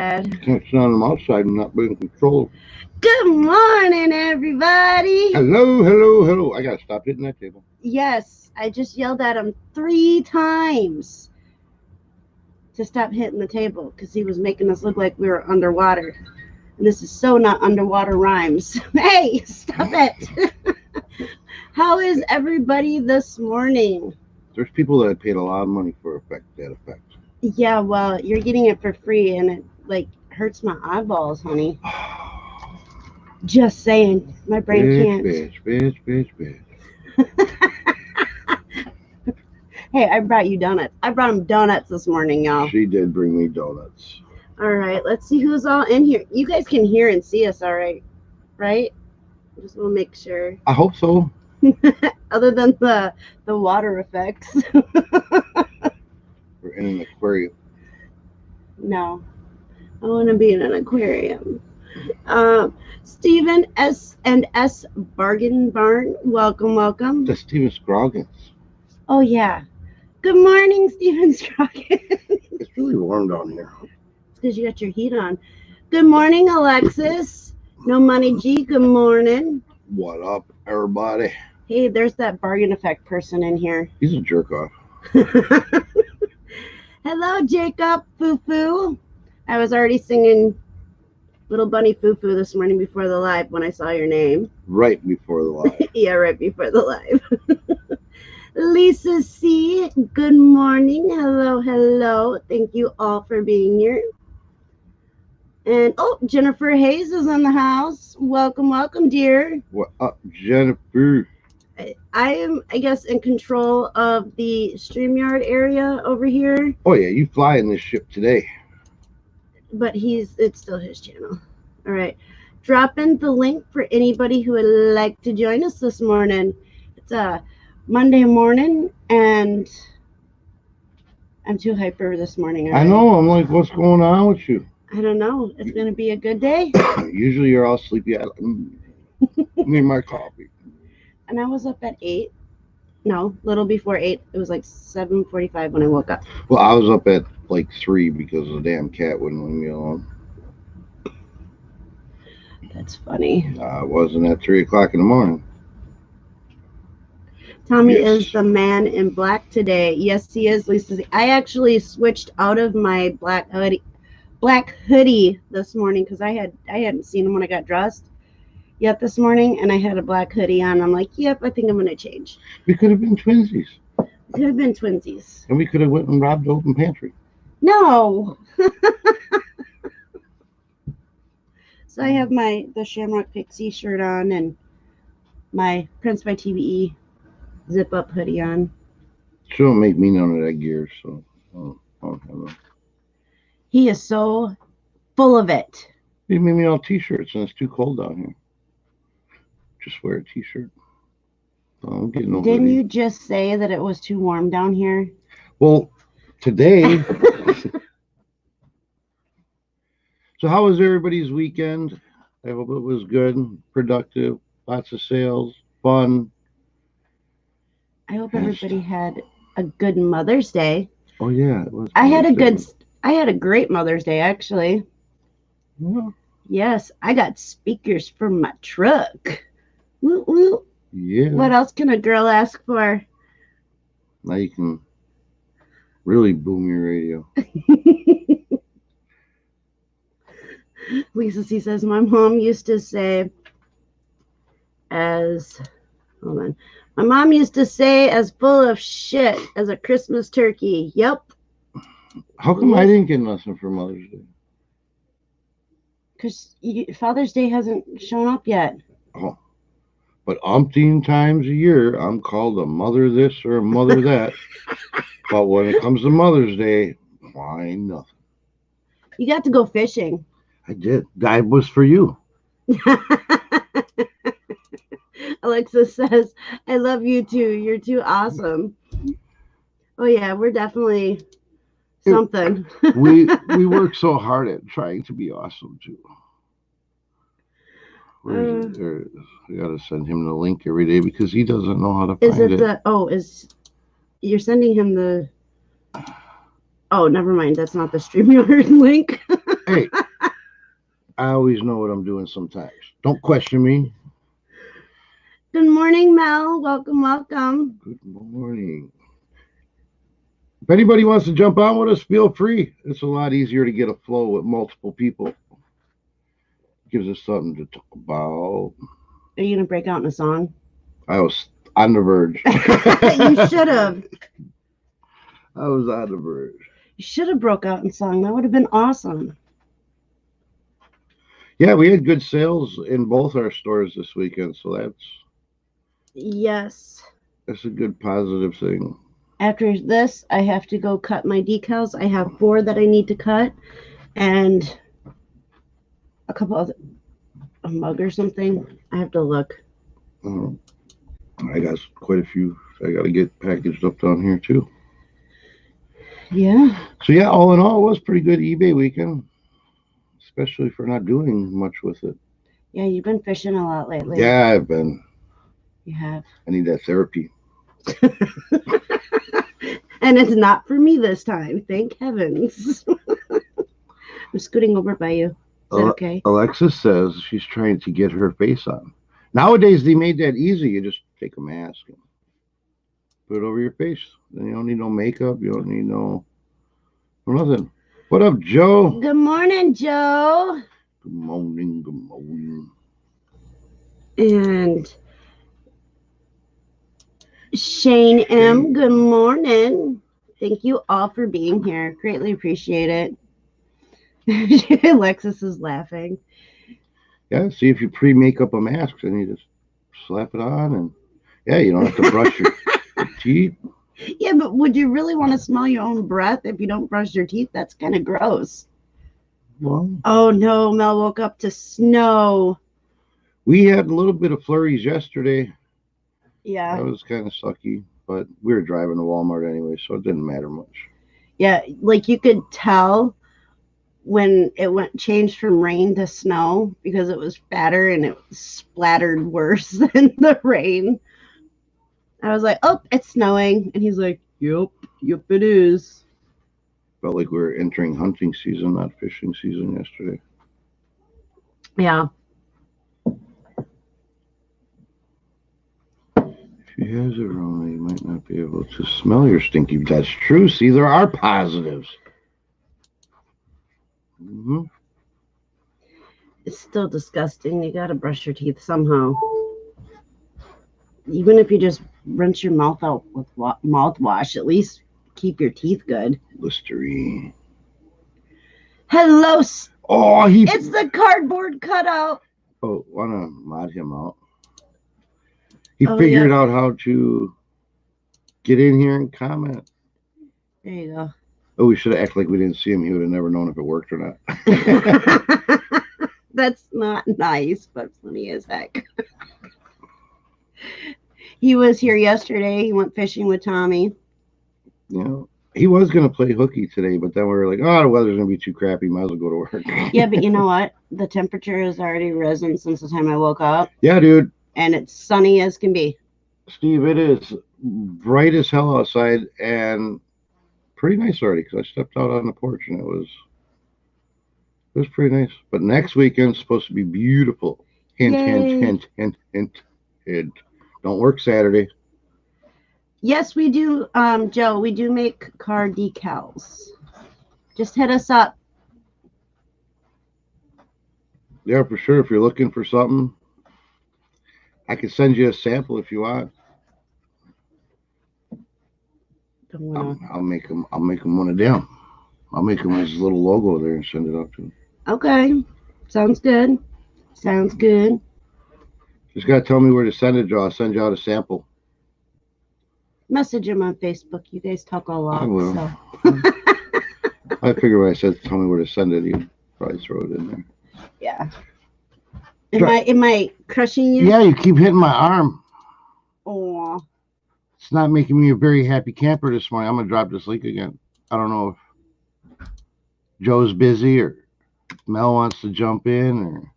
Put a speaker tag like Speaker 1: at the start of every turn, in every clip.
Speaker 1: Can't sit on them outside and not be in control.
Speaker 2: Good morning, everybody.
Speaker 1: Hello. I gotta stop hitting that table.
Speaker 2: Yes, I just yelled at him 3 times to stop hitting the table because he was making us look like we were underwater. And this is so not underwater rhymes. Hey, stop it. How is everybody this morning?
Speaker 1: There's people that paid a lot of money for that effect.
Speaker 2: Yeah, well, you're getting it for free and it hurts my eyeballs, honey. Just saying, my brain can't.
Speaker 1: Bitch.
Speaker 2: Hey, I brought you donuts. I brought him donuts this morning, y'all.
Speaker 1: She did bring me donuts.
Speaker 2: All right, let's see who's all in here. You guys can hear and see us all right? Right? Just want to make sure.
Speaker 1: I hope so.
Speaker 2: Other than the water effects.
Speaker 1: We're in an aquarium.
Speaker 2: No. I want to be in an aquarium. Stephen S. and S. Bargain Barn, welcome.
Speaker 1: That's Steven Scroggins.
Speaker 2: Oh, yeah. Good morning, Stephen Scroggins.
Speaker 1: It's really warm down here.
Speaker 2: It's because you got your heat on. Good morning, Alexis. No Money G, good morning.
Speaker 1: What up, everybody?
Speaker 2: Hey, there's that bargain effect person in here.
Speaker 1: He's a jerk off.
Speaker 2: Hello, Jacob Foo. I was already singing Little Bunny Foo this morning before the live when I saw your name.
Speaker 1: Right before the live.
Speaker 2: Yeah, right before the live. Lisa C, good morning. Hello. Thank you all for being here. And Jennifer Hayes is in the house. Welcome, dear.
Speaker 1: What up, Jennifer?
Speaker 2: I am, I guess, in control of the StreamYard area over here.
Speaker 1: Oh yeah, you fly in this ship today.
Speaker 2: But it's still his channel. All right. Drop in the link for anybody who would like to join us this morning. It's a Monday morning, and I'm too hyper this morning.
Speaker 1: I know. I'm like, what's going on with you?
Speaker 2: I don't know. It's going to be a good day.
Speaker 1: Usually you're all sleepy. Need my coffee.
Speaker 2: And I was up at 8. No, little before 8. It was like 7:45 when I woke up.
Speaker 1: Well, I was up at like 3 because the damn cat wouldn't leave me alone.
Speaker 2: That's funny.
Speaker 1: It wasn't at 3 o'clock in the morning.
Speaker 2: Tommy is the man in black today. Yes, he is, Lisa. I actually switched out of my black hoodie this morning because I hadn't seen him when I got dressed yet this morning, and I had a black hoodie on. I'm like, yep, I think I'm going to change.
Speaker 1: We could have been twinsies.
Speaker 2: And
Speaker 1: we could have went and robbed the open pantry.
Speaker 2: No. So I have the Shamrock Pixie shirt on and my Prince by TBE zip-up hoodie on.
Speaker 1: She don't make me none of that gear, so I don't have it.
Speaker 2: He is so full of it.
Speaker 1: He made me all t-shirts, and it's too cold down here. Just wear a t-shirt. I'm getting over
Speaker 2: Didn't you just say that it was too warm down here?
Speaker 1: Well, today. So how was everybody's weekend? I hope it was good, productive, lots of sales, fun.
Speaker 2: I hope everybody had a good Mother's Day.
Speaker 1: Oh yeah, it was.
Speaker 2: I had a great Mother's Day, actually.
Speaker 1: Yeah.
Speaker 2: Yes, I got speakers for my truck. Woo.
Speaker 1: Yeah.
Speaker 2: What else can a girl ask for?
Speaker 1: Now you can really boom your radio.
Speaker 2: Lisa C says, my mom used to say as full of shit as a Christmas turkey. Yep.
Speaker 1: How come I didn't get nothing for Mother's Day?
Speaker 2: Because Father's Day hasn't shown up yet.
Speaker 1: Oh, but umpteen times a year, I'm called a mother this or a mother that. But when it comes to Mother's Day, why nothing?
Speaker 2: You got to go fishing.
Speaker 1: I did. That was for you.
Speaker 2: Alexa says, I love you too. You're too awesome. Oh, yeah, we're definitely something.
Speaker 1: we work so hard at trying to be awesome too. I gotta send him the link every day because he doesn't know how to find it.
Speaker 2: You're sending him the... Oh, never mind. That's not the StreamYard link.
Speaker 1: Hey, I always know what I'm doing sometimes. Don't question me.
Speaker 2: Good morning, Mel. Welcome, welcome.
Speaker 1: Good morning. If anybody wants to jump on with us, feel free. It's a lot easier to get a flow with multiple people. Gives us something to talk about.
Speaker 2: Are you gonna break out in a song?
Speaker 1: I was on the verge.
Speaker 2: You should have.
Speaker 1: I was on the verge.
Speaker 2: You should have broke out in song. That would have been awesome.
Speaker 1: Yeah, we had good sales in both our stores this weekend, so
Speaker 2: Yes.
Speaker 1: that's a good positive thing.
Speaker 2: After this, I have to go cut my decals. I have 4 that I need to cut, and a couple of a mug or something. I have to look.
Speaker 1: I got quite a few I got to get packaged up down here too.
Speaker 2: Yeah.
Speaker 1: So yeah, all in all, it was pretty good eBay weekend, especially for not doing much with it.
Speaker 2: Yeah, you've been fishing a lot lately.
Speaker 1: Yeah, I've been.
Speaker 2: You have.
Speaker 1: I need that therapy.
Speaker 2: And it's not for me this time. Thank heavens. I'm scooting over by you. Is that okay?
Speaker 1: Alexis says she's trying to get her face on. Nowadays, they made that easy. You just take a mask and put it over your face. Then you don't need no makeup. You don't need no nothing. What up, Joe?
Speaker 2: Good morning, Joe.
Speaker 1: Good morning. Good morning.
Speaker 2: And Shane M. Good morning. Thank you all for being here. Greatly appreciate it. Alexis is laughing.
Speaker 1: Yeah, see if you pre-make up a mask, then you just slap it on, and yeah, you don't have to brush your teeth.
Speaker 2: Yeah, but would you really want to smell your own breath if you don't brush your teeth? That's kind of gross.
Speaker 1: Well,
Speaker 2: oh no, Mel woke up to snow.
Speaker 1: We had a little bit of flurries yesterday.
Speaker 2: Yeah.
Speaker 1: That was kind of sucky, but we were driving to Walmart anyway, so it didn't matter much.
Speaker 2: Yeah, like you could tell when it changed from rain to snow because it was fatter and it splattered worse than the rain. I was like, oh, it's snowing. And he's like, yep, it is.
Speaker 1: Felt like we were entering hunting season, not fishing season yesterday.
Speaker 2: Yeah.
Speaker 1: If she has it wrong, you might not be able to smell your stinky. That's true. See, there are positives. Mm-hmm.
Speaker 2: It's still disgusting. You got to brush your teeth somehow. Even if you just rinse your mouth out with mouthwash, at least keep your teeth good.
Speaker 1: Listerine.
Speaker 2: Hello.
Speaker 1: Oh,
Speaker 2: it's the cardboard cutout.
Speaker 1: Oh, want to mod him out? He figured out how to get in here and comment.
Speaker 2: There you go.
Speaker 1: Oh, we should have acted like we didn't see him. He would have never known if it worked or not.
Speaker 2: That's not nice, but funny as heck. He was here yesterday. He went fishing with Tommy.
Speaker 1: Yeah. He was going to play hooky today, but then we were like, oh, the weather's going to be too crappy. Might as well go to work.
Speaker 2: Yeah, but you know what? The temperature has already risen since the time I woke up.
Speaker 1: Yeah, dude.
Speaker 2: And it's sunny as can be.
Speaker 1: Steve, it is bright as hell outside and pretty nice already because I stepped out on the porch and it was pretty nice. But next weekend's supposed to be beautiful. Hint, hint, hint, hint, hint. Don't work Saturday.
Speaker 2: Yes, we do, Joe. We do make car decals. Just hit us up.
Speaker 1: Yeah, for sure. If you're looking for something, I can send you a sample if you want. I'll make them. I'll make them one of them. I'll make them his little logo there and send it out to him.
Speaker 2: Okay, sounds good. Sounds good.
Speaker 1: Just gotta tell me where to send it, Joe. I'll send you out a sample.
Speaker 2: Message him on Facebook. You guys talk a lot.
Speaker 1: I will.
Speaker 2: So.
Speaker 1: I figure when I said tell me where to send it, you'd probably throw it in there.
Speaker 2: Yeah. Am I crushing you?
Speaker 1: Yeah, you keep hitting my arm.
Speaker 2: Oh.
Speaker 1: It's not making me a very happy camper this morning. I'm gonna drop this leak again. I don't know if Joe's busy or Mel wants to jump in or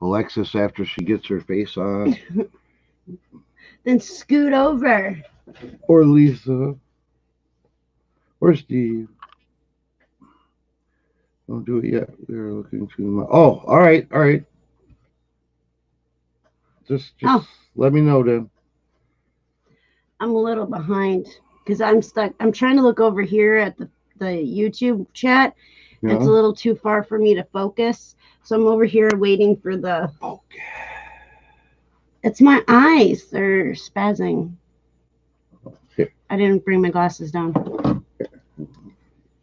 Speaker 1: Alexis after she gets her face on.
Speaker 2: Then scoot over.
Speaker 1: Or Lisa. Or Steve. Don't do it yet. We're looking to. Oh, all right, all right. Just
Speaker 2: Oh,
Speaker 1: let me know then.
Speaker 2: I'm a little behind because I'm stuck. I'm trying to look over here at the YouTube chat. And it's a
Speaker 1: Yeah.
Speaker 2: little too far for me to focus. So I'm over here waiting for the.
Speaker 1: Okay.
Speaker 2: It's my eyes. They're spazzing.
Speaker 1: Here,
Speaker 2: I didn't bring my glasses down.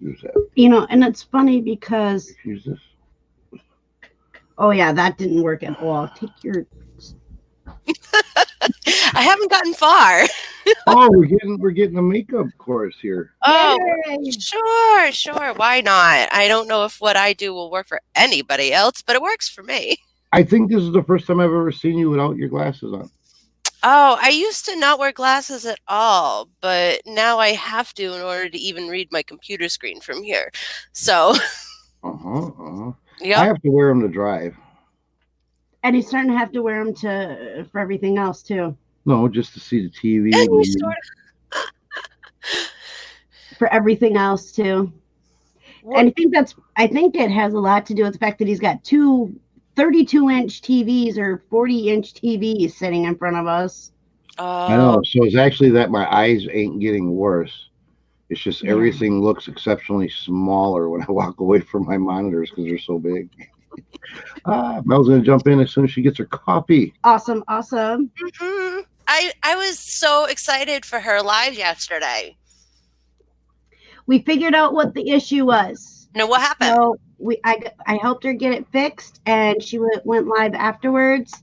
Speaker 1: use that.
Speaker 2: And it's funny because.
Speaker 1: Use this.
Speaker 2: Oh, yeah, that didn't work at all. Take your.
Speaker 3: I haven't gotten far.
Speaker 1: Oh, we're getting a makeup course here.
Speaker 3: Oh,
Speaker 2: Yay!
Speaker 3: sure. Why not? I don't know if what I do will work for anybody else, but it works for me.
Speaker 1: I think this is the first time I've ever seen you without your glasses on.
Speaker 3: Oh, I used to not wear glasses at all, but now I have to in order to even read my computer screen from here. So,
Speaker 1: I
Speaker 3: yep.
Speaker 1: have to wear them to drive.
Speaker 2: And he's starting to have to wear them for everything else, too.
Speaker 1: No, just to see the TV.
Speaker 3: And you
Speaker 1: read.
Speaker 3: sort
Speaker 2: For everything else, too.
Speaker 3: What-
Speaker 2: And I think it has a lot to do with the fact that he's got two 32-inch TVs or 40-inch TVs sitting in front of us.
Speaker 1: I know. So it's actually that my eyes ain't getting worse. It's just
Speaker 2: Yeah.
Speaker 1: everything looks exceptionally smaller when I walk away from my monitors because they're so big. Mel's gonna jump in as soon as she gets her coffee.
Speaker 2: Awesome.
Speaker 3: Mhm. I was so excited for her live yesterday.
Speaker 2: We figured out what the issue was.
Speaker 3: Now, what happened?
Speaker 2: So I helped her get it fixed, and she went live afterwards,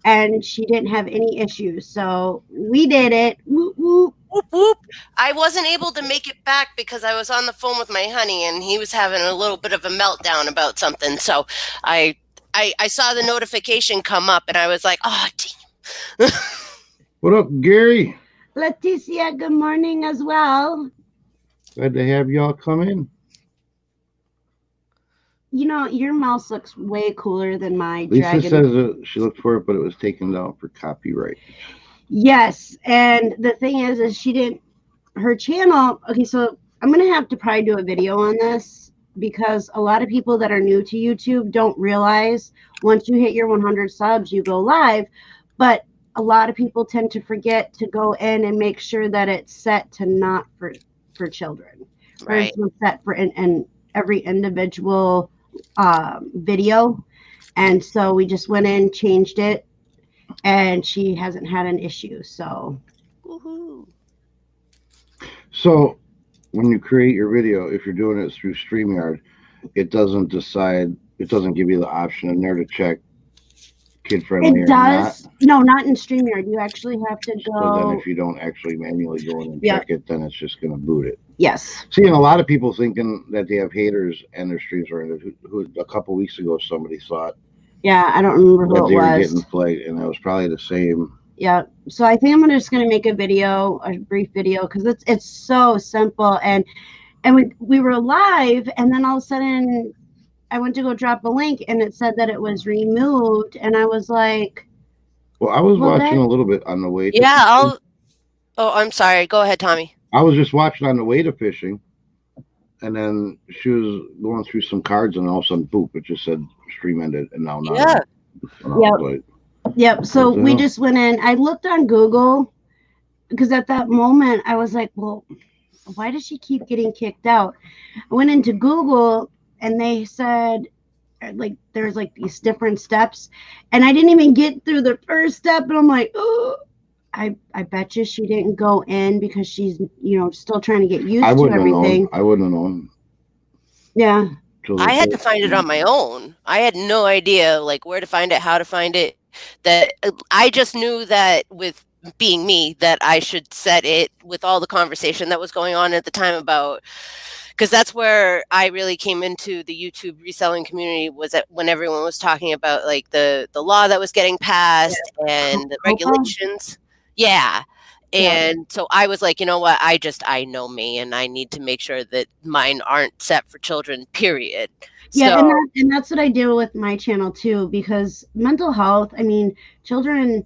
Speaker 2: and she didn't have any issues. So we did it. Whoop, whoop.
Speaker 3: Whoop, whoop. I wasn't able to make it back because I was on the phone with my honey and he was having a little bit of a meltdown about something. So I saw the notification come up and I was like, oh, damn.
Speaker 1: What up, Gary?
Speaker 2: Leticia, good morning as well.
Speaker 1: Glad to have y'all come in.
Speaker 2: Your mouse looks way cooler than my
Speaker 1: Lisa
Speaker 2: dragon.
Speaker 1: says she looked for it, but it was taken down for copyright.
Speaker 2: Yes, and the thing is she didn't. Her channel. Okay, so I'm gonna have to probably do a video on this because a lot of people that are new to YouTube don't realize once you hit your 100 subs, you go live, but a lot of people tend to forget to go in and make sure that it's set to not for children.
Speaker 3: Right.
Speaker 2: Or it's set for and every individual video, and so we just went in, changed it, and she hasn't had an issue. So
Speaker 3: Woohoo.
Speaker 1: So when you create your video, if you're doing it through StreamYard, it doesn't give you the option in there to check kid friendly.
Speaker 2: it does. No, not in StreamYard. You actually have to
Speaker 1: So then
Speaker 2: go.
Speaker 1: if you don't actually manually go in and
Speaker 2: Yeah.
Speaker 1: check it, then it's just going to boot it.
Speaker 2: Yes.
Speaker 1: See, and a lot of people thinking that they have haters and their streams are ended. Who a couple weeks ago somebody thought
Speaker 2: Yeah, I don't remember
Speaker 1: that
Speaker 2: who
Speaker 1: they
Speaker 2: it
Speaker 1: were
Speaker 2: was.
Speaker 1: getting flagged, and that was probably the same.
Speaker 2: Yeah. So I think I'm just gonna make a brief video, because it's so simple, and we were live, and then all of a sudden I went to go drop a link, and it said that it was removed, and I was like,
Speaker 1: Well, I was
Speaker 2: Well,
Speaker 1: watching
Speaker 2: that-
Speaker 1: a little bit on the way.
Speaker 3: Yeah, I'm sorry. Go ahead, Tommy.
Speaker 1: I was just watching on the way to fishing, and then she was going through some cards, and all of a sudden, boop! It just said stream ended, and now not.
Speaker 3: Yeah.
Speaker 1: And I was like,
Speaker 2: Yep. So
Speaker 1: What the
Speaker 2: we
Speaker 1: hell?
Speaker 2: just went in. I looked on Google because at that moment I was like, well, why does she keep getting kicked out? I went into Google and they said like there's like these different steps, and I didn't even get through the first step, and I'm like, oh, I bet you she didn't go in because she's still trying to get used
Speaker 1: I
Speaker 2: to
Speaker 1: wouldn't have
Speaker 2: everything.
Speaker 1: known. I wouldn't have known.
Speaker 2: Yeah.
Speaker 3: I had to find it on my own. I had no idea like where to find it, how to find it. That I just knew that with being me that I should set it with all the conversation that was going on at the time about, because that's where I really came into the YouTube reselling community, was that when everyone was talking about like the law that was getting passed and the regulations. Yeah. And so I was like, you know what? I know me, and I need to make sure that mine aren't set for children, period.
Speaker 2: Yeah,
Speaker 3: So,
Speaker 2: and that's what I do with my channel too, because mental health, I mean, children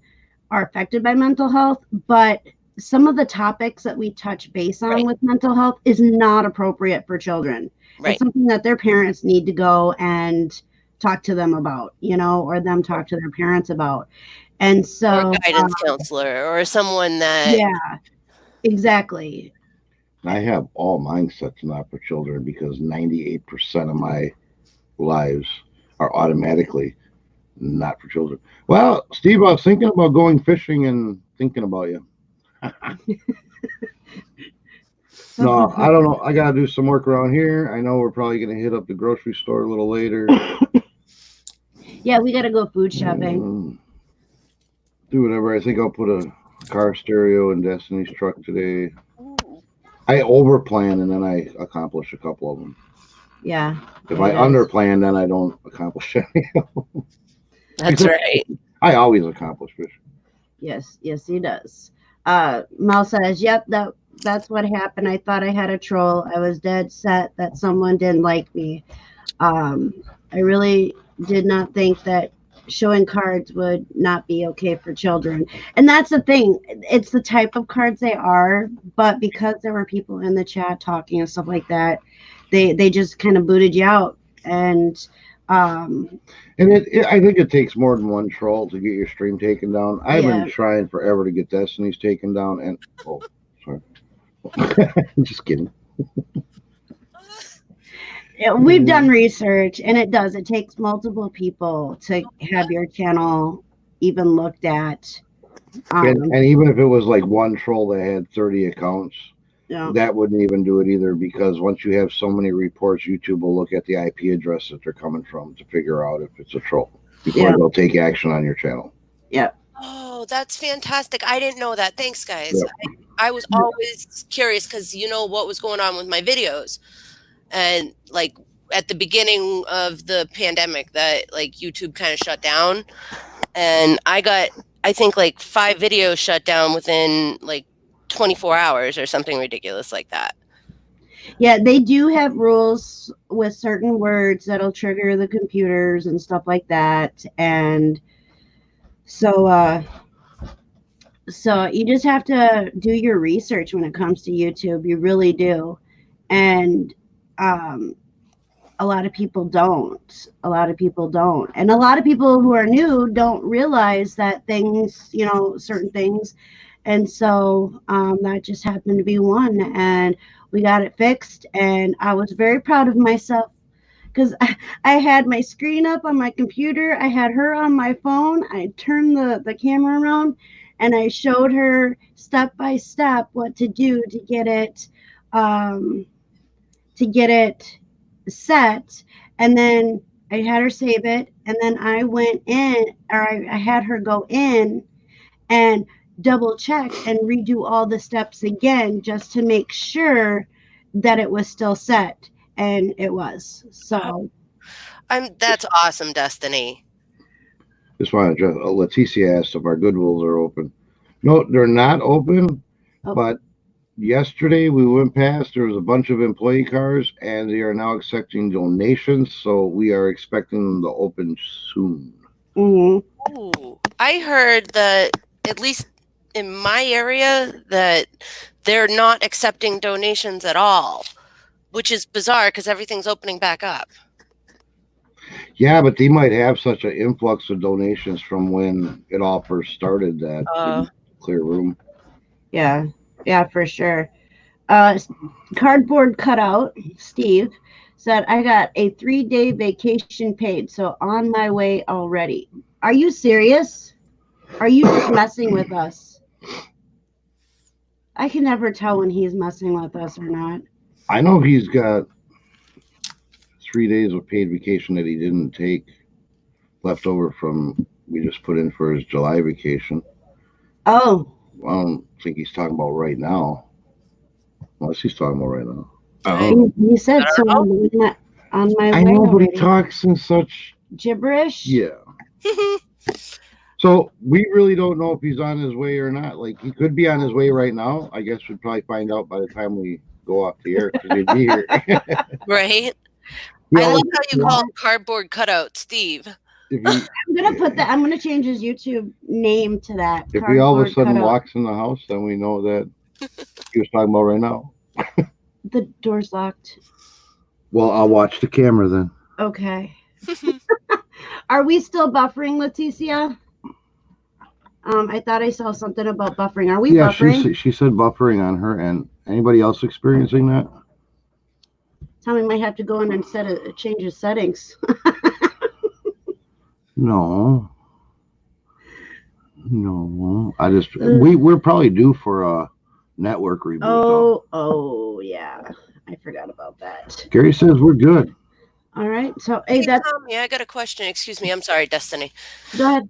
Speaker 2: are affected by mental health, but some of the topics that we touch base on
Speaker 3: Right.
Speaker 2: with mental health is not appropriate for children.
Speaker 3: Right.
Speaker 2: It's something that their parents need to go and talk to them about, you know, or them talk to their parents about. And
Speaker 3: Or a
Speaker 2: so,
Speaker 3: guidance counselor or someone that
Speaker 2: yeah, exactly.
Speaker 1: I have all mine set to not for children because 98% of my lives are automatically not for children. Well, Steve, I was thinking about going fishing and thinking about you. No, I don't know. I got to do some work around here. I know we're probably going to hit up the grocery store a little later.
Speaker 2: Yeah, we got to go food shopping.
Speaker 1: Do whatever. I think I'll put a car stereo in Destiny's truck today. I overplan and then I accomplish a couple of them.
Speaker 2: Yeah.
Speaker 1: If I underplan, then I don't accomplish any.
Speaker 3: That's right.
Speaker 1: I always accomplish it.
Speaker 2: Yes, he does. Mel says, "Yep, that's what happened. I thought I had a troll. I was dead set that someone didn't like me. I really did not think that showing cards would not be okay for children." And that's the thing. It's the type of cards they are, but because there were people in the chat talking and stuff like that, they just kind of booted you out. And
Speaker 1: I think it takes more than one troll to get your stream taken down. I've been trying forever to get Destiny's taken down, and sorry, just kidding.
Speaker 2: We've done research, and it takes multiple people to have your channel even looked at.
Speaker 1: And even if it was like one troll that had 30 accounts, that wouldn't even do it either, because once you have so many reports, YouTube will look at the IP address that they're coming from to figure out if it's a troll before they'll take action on your channel.
Speaker 2: Yeah.
Speaker 3: Oh, that's fantastic. I didn't know that. Thanks, guys. Yep. I was always curious because you know what was going on with my videos. And like at the beginning of the pandemic that like YouTube kind of shut down, and I think like 5 videos shut down within like 24 hours or something ridiculous like that.
Speaker 2: Yeah, they do have rules with certain words that'll trigger the computers and stuff like that. And so you just have to do your research when it comes to YouTube. You really do. And a lot of people don't. And a lot of people who are new don't realize that things, you know, certain things. And so that just happened to be one, and we got it fixed. And I was very proud of myself because I had my screen up on my computer. I had her on my phone. I turned the camera around and I showed her step by step what to do to get it set. And then I had her save it. And then I went in, or I had her go in and double check and redo all the steps again just to make sure that it was still set, and it was. So
Speaker 3: that's awesome, Destiny.
Speaker 1: Just want to address, Leticia asked if our Goodwills are open. No, they're not open. But yesterday we went past, there was a bunch of employee cars, and they are now accepting donations, so we are expecting them to open soon.
Speaker 2: Mm-hmm.
Speaker 3: Ooh, I heard that at least in my area that they're not accepting donations at all, which is bizarre because everything's opening back up.
Speaker 1: Yeah, but they might have such an influx of donations from when it all first started that clear room.
Speaker 2: Yeah, for sure. Cardboard cutout, Steve said, I got a 3-day vacation paid, so on my way already. Are you serious? Are you just messing with us? I can never tell when he's messing with us or not.
Speaker 1: I know he's got 3 days of paid vacation that he didn't take left over from we just put in for his July vacation.
Speaker 2: Oh.
Speaker 1: Well, I don't think he's talking about right now. Unless he's talking about right now.
Speaker 2: He said so on my way.
Speaker 1: I know, but he talks in such
Speaker 2: gibberish.
Speaker 1: Yeah. So we really don't know if he's on his way or not. Like, he could be on his way right now. I guess we'd probably find out by the time we go off the air because he'd be here.
Speaker 3: Right. I love how you call him cardboard cutout, Steve.
Speaker 2: I'm gonna change his YouTube name to that.
Speaker 1: If he all of a sudden walks in the house, then we know that he was talking about right now.
Speaker 2: The door's locked.
Speaker 1: Well, I'll watch the camera then.
Speaker 2: Okay. Are we still buffering, Leticia? I thought I saw something about buffering. Are we buffering?
Speaker 1: She said buffering on her end. Anybody else experiencing that?
Speaker 2: Tommy might have to go in and change his settings.
Speaker 1: No. We're probably due for a network reboot.
Speaker 2: Oh yeah. I forgot about that.
Speaker 1: Gary says we're good.
Speaker 2: All right. So hey,
Speaker 3: Tommy, I got a question. Excuse me. I'm sorry, Destiny.
Speaker 2: Go ahead.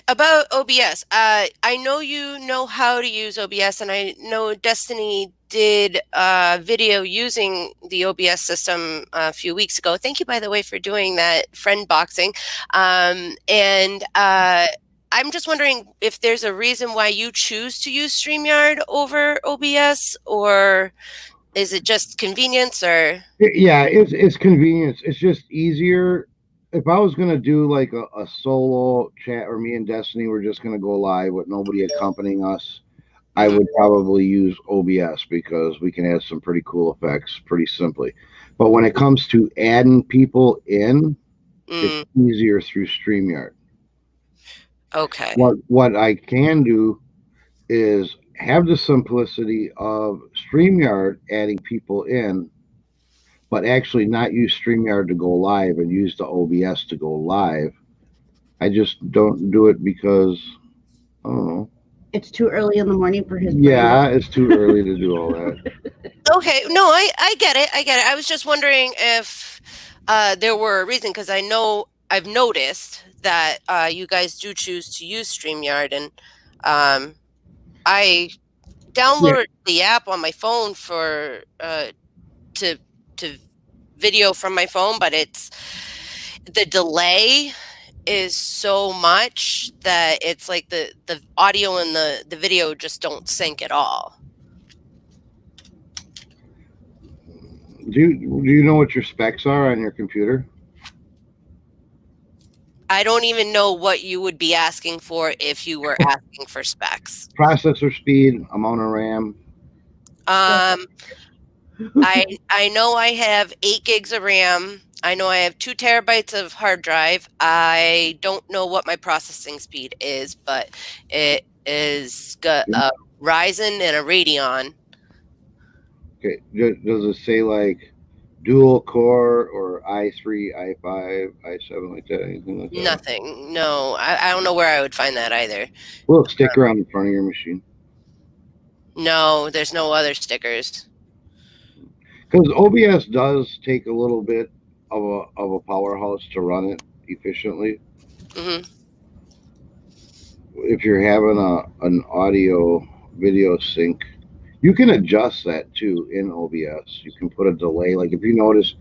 Speaker 3: About OBS. I know you know how to use OBS, and I know Destiny did a video using the OBS system a few weeks ago. Thank you, by the way, for doing that friend boxing. And I'm just wondering if there's a reason why you choose to use StreamYard over OBS, or is it just convenience? Or
Speaker 1: yeah, it's convenience. It's just easier. If I was gonna do like a solo chat, or me and Destiny were just gonna go live with nobody accompanying us, I would probably use OBS because we can add some pretty cool effects pretty simply. But when it comes to adding people in, it's easier through StreamYard.
Speaker 3: Okay.
Speaker 1: What I can do is have the simplicity of StreamYard adding people in, but actually not use StreamYard to go live and use the OBS to go live. I just don't do it because, I don't know.
Speaker 2: It's too early in the morning for his brain.
Speaker 1: Yeah, it's too early to do all that.
Speaker 3: Okay, no, I get it. I was just wondering if there were a reason, because I know I've noticed that you guys do choose to use StreamYard, and I downloaded the app on my phone for to video from my phone, but it's the delay is so much that it's like the audio and the video just don't sync at all.
Speaker 1: Do you know what your specs are on your computer?
Speaker 3: I don't even know what you would be asking for if you were asking for specs.
Speaker 1: Processor speed, amount of RAM.
Speaker 3: I know I have 8 gigs of RAM. I know I have 2 terabytes of hard drive. I don't know what my processing speed is, but it is got a Ryzen and a Radeon.
Speaker 1: Okay, does it say like dual core or i3, i5, i7, like that? Anything like that?
Speaker 3: Nothing. No, I don't know where I would find that either.
Speaker 1: Little sticker on the front of your machine.
Speaker 3: No, there's no other stickers.
Speaker 1: Because OBS does take a little bit of a powerhouse to run it efficiently. If you're having an audio video sync, you can adjust that too in OBS. You can put a delay. Like if you notice